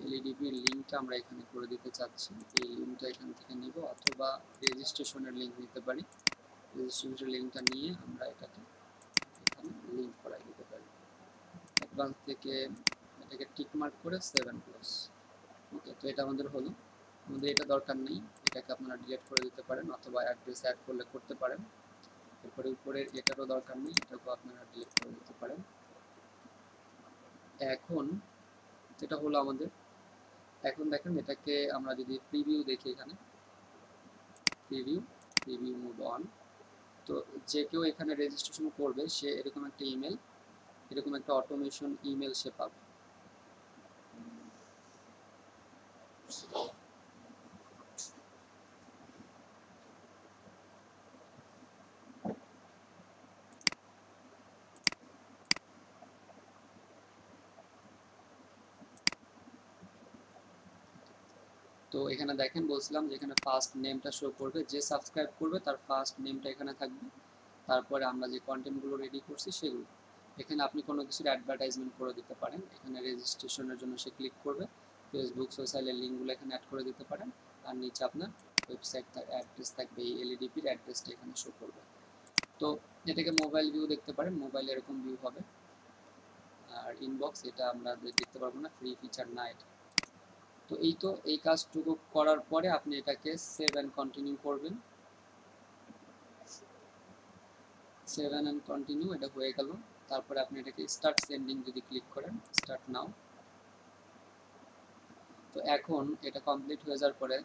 এলইডিপির লিঙ্কটা আমরা এখানে করে দিতে চাচ্ছি। এই লিঙ্কটা এখান থেকে নিব অথবা রেজিস্ট্রেশনের লিঙ্ক নিতে পারি। রেজিস্ট্রেশনের লিঙ্কটা নিয়ে আমরা এটাকে এখানে লিঙ্ক করাই দিতে পারি। অ্যাডভান্স থেকে এটাকে টিক মার্ক করে 7+। ওকে, তো এটা আমাদের হলো। আমাদের এটা দরকার নেই, এটাকে আপনারা ডিলিট করে দিতে পারেন অথবা অ্যাড্রেস অ্যাড করলে করতে পারেন। এরপরে উপরের এটারও দরকার নেই, এটাকেও আপনারা ডিলিট করে দিতে পারেন। এখন যেটা হলো আমাদের, এখন দেখেন এটাকে আমরা যদি প্রিভিউ দেখি, এখানে প্রিভিউ মোড অন। তো যে কেউ এখানে রেজিস্ট্রেশন করবে সে এরকম একটা ইমেল, এরকম একটা অটোমেশন ইমেল সে পাবে। তো এখানে দেখেন বলছিলাম যে এখানে ফার্স্ট নেমটা শো করবে, যে সাবস্ক্রাইব করবে তার ফার্স্ট নেমটা এখানে থাকবে। তারপরে আমরা যে কন্টেন্টগুলো রেডি করছি সেগুলো এখানে আপনি কোনো কিছুর অ্যাডভার্টাইজমেন্ট করে দিতে পারেন। এখানে রেজিস্ট্রেশনের জন্য সে ক্লিক করবে, ফেসবুক সোশ্যালের লিঙ্কগুলো এখানে অ্যাড করে দিতে পারেন। আর নিচে আপনার ওয়েবসাইট অ্যাড্রেস থাকবে, এই এলইডিপির অ্যাড্রেসটা এখানে শো করবে। তো এটাকে মোবাইল ভিউ দেখতে পারেন, মোবাইলে এরকম ভিউ হবে। আর ইনবক্স এটা আমরা দেখতে পারবো না, ফ্রি ফিচার না এটা। তো এই কাজটুকু করার পরে আপনি এটাকে সেভ অ্যান্ড কন্টিনিউ করবেন। সেভ অ্যান্ড কন্টিনিউ, এটা হয়ে গেল। তারপরে আপনি এটাকে স্টার্ট সেন্ডিং যদি ক্লিক করেন, স্টার্ট নাও। তো এখন এটা কমপ্লিট হয়ে যাওয়ার পরে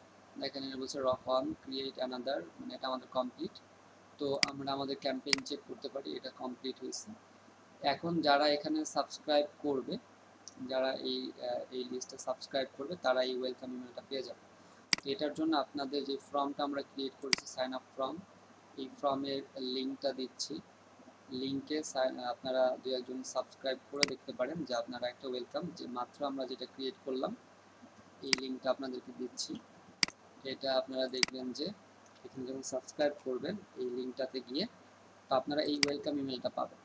দেখেন এটা বলছে রক অন ক্রিয়েট অ্যানাদার, মানে এটা আমাদের কমপ্লিট। তো আমরা আমাদের ক্যাম্পেইন চেক করতে পারি এটা কমপ্লিট হয়েছে। এখন যারা এখানে সাবস্ক্রাইব করবে, যারা এই লিস্টে সাবস্ক্রাইব করবে, তারা এই ওয়েলকাম ইমেলটা পেয়ে যাবে। তো এটার জন্য আপনাদের যে ফর্মটা আমরা ক্রিয়েট করেছি সাইন আপ ফর্ম, এই ফর্মের লিঙ্কটা দিচ্ছি। লিঙ্কে আপনারা দু একজন সাবস্ক্রাইব করে দেখতে পারেন যে আপনারা একটা ওয়েলকাম, যে মাত্র আমরা যেটা ক্রিয়েট করলাম এই লিঙ্কটা আপনাদেরকে দিচ্ছি। এটা আপনারা দেখবেন যে এখানে যখন সাবস্ক্রাইব করবেন এই লিঙ্কটাতে গিয়ে, তো আপনারা এই ওয়েলকাম ইমেলটা পাবেন।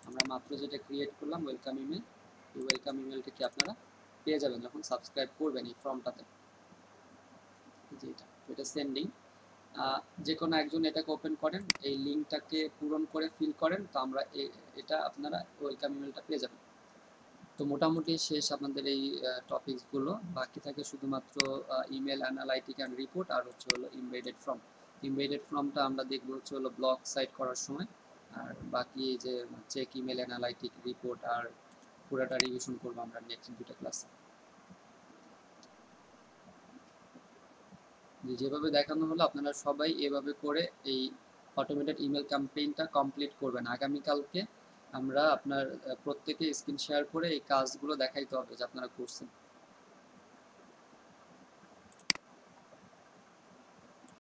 আমরা মাত্র যেটা ক্রিয়েট করলাম ওয়েলকাম ইমেল, এই ওয়েলকাম ইমেলটা কি আপনারা পেয়ে যাবেন যখন সাবস্ক্রাইব করবেন এই ফর্মটাতে। এটা সেন্ডিং, যে কোনো একজন এটাকে ওপেন করেন, এই লিঙ্কটাকে পূরণ করে ফিল করেন, তো আমরা এটা আপনারা ওয়েলকাম ইমেলটা পেয়ে যাবেন। তো মোটামুটি শেষ আপনাদের এই টপিকসগুলো, বাকি থাকে শুধুমাত্র ইমেল অ্যানালাইটিক অ্যান্ড রিপোর্ট আর হচ্ছে হলো ইমবেডেড ফর্ম। ইমবেডেড ফর্মটা আমরা দেখবো হচ্ছে হলো ব্লগ সাইট করার সময়, আর বাকি যে চেক ইমেল অ্যানালাইটিক রিপোর্ট আর পুরোটা রিভিশন করবো আমরা নেক্সট দুটো ক্লাসে। যেভাবে দেখানো হলো আপনারা সবাই এভাবে করে এই অটোমেটেড ইমেল ক্যাম্পেইনটা কমপ্লিট করবেন। আগামীকালকে আমরা আপনার প্রত্যেকে স্ক্রিন শেয়ার করে এই কাজগুলো দেখাইতে হবে যে আপনারা করছেন।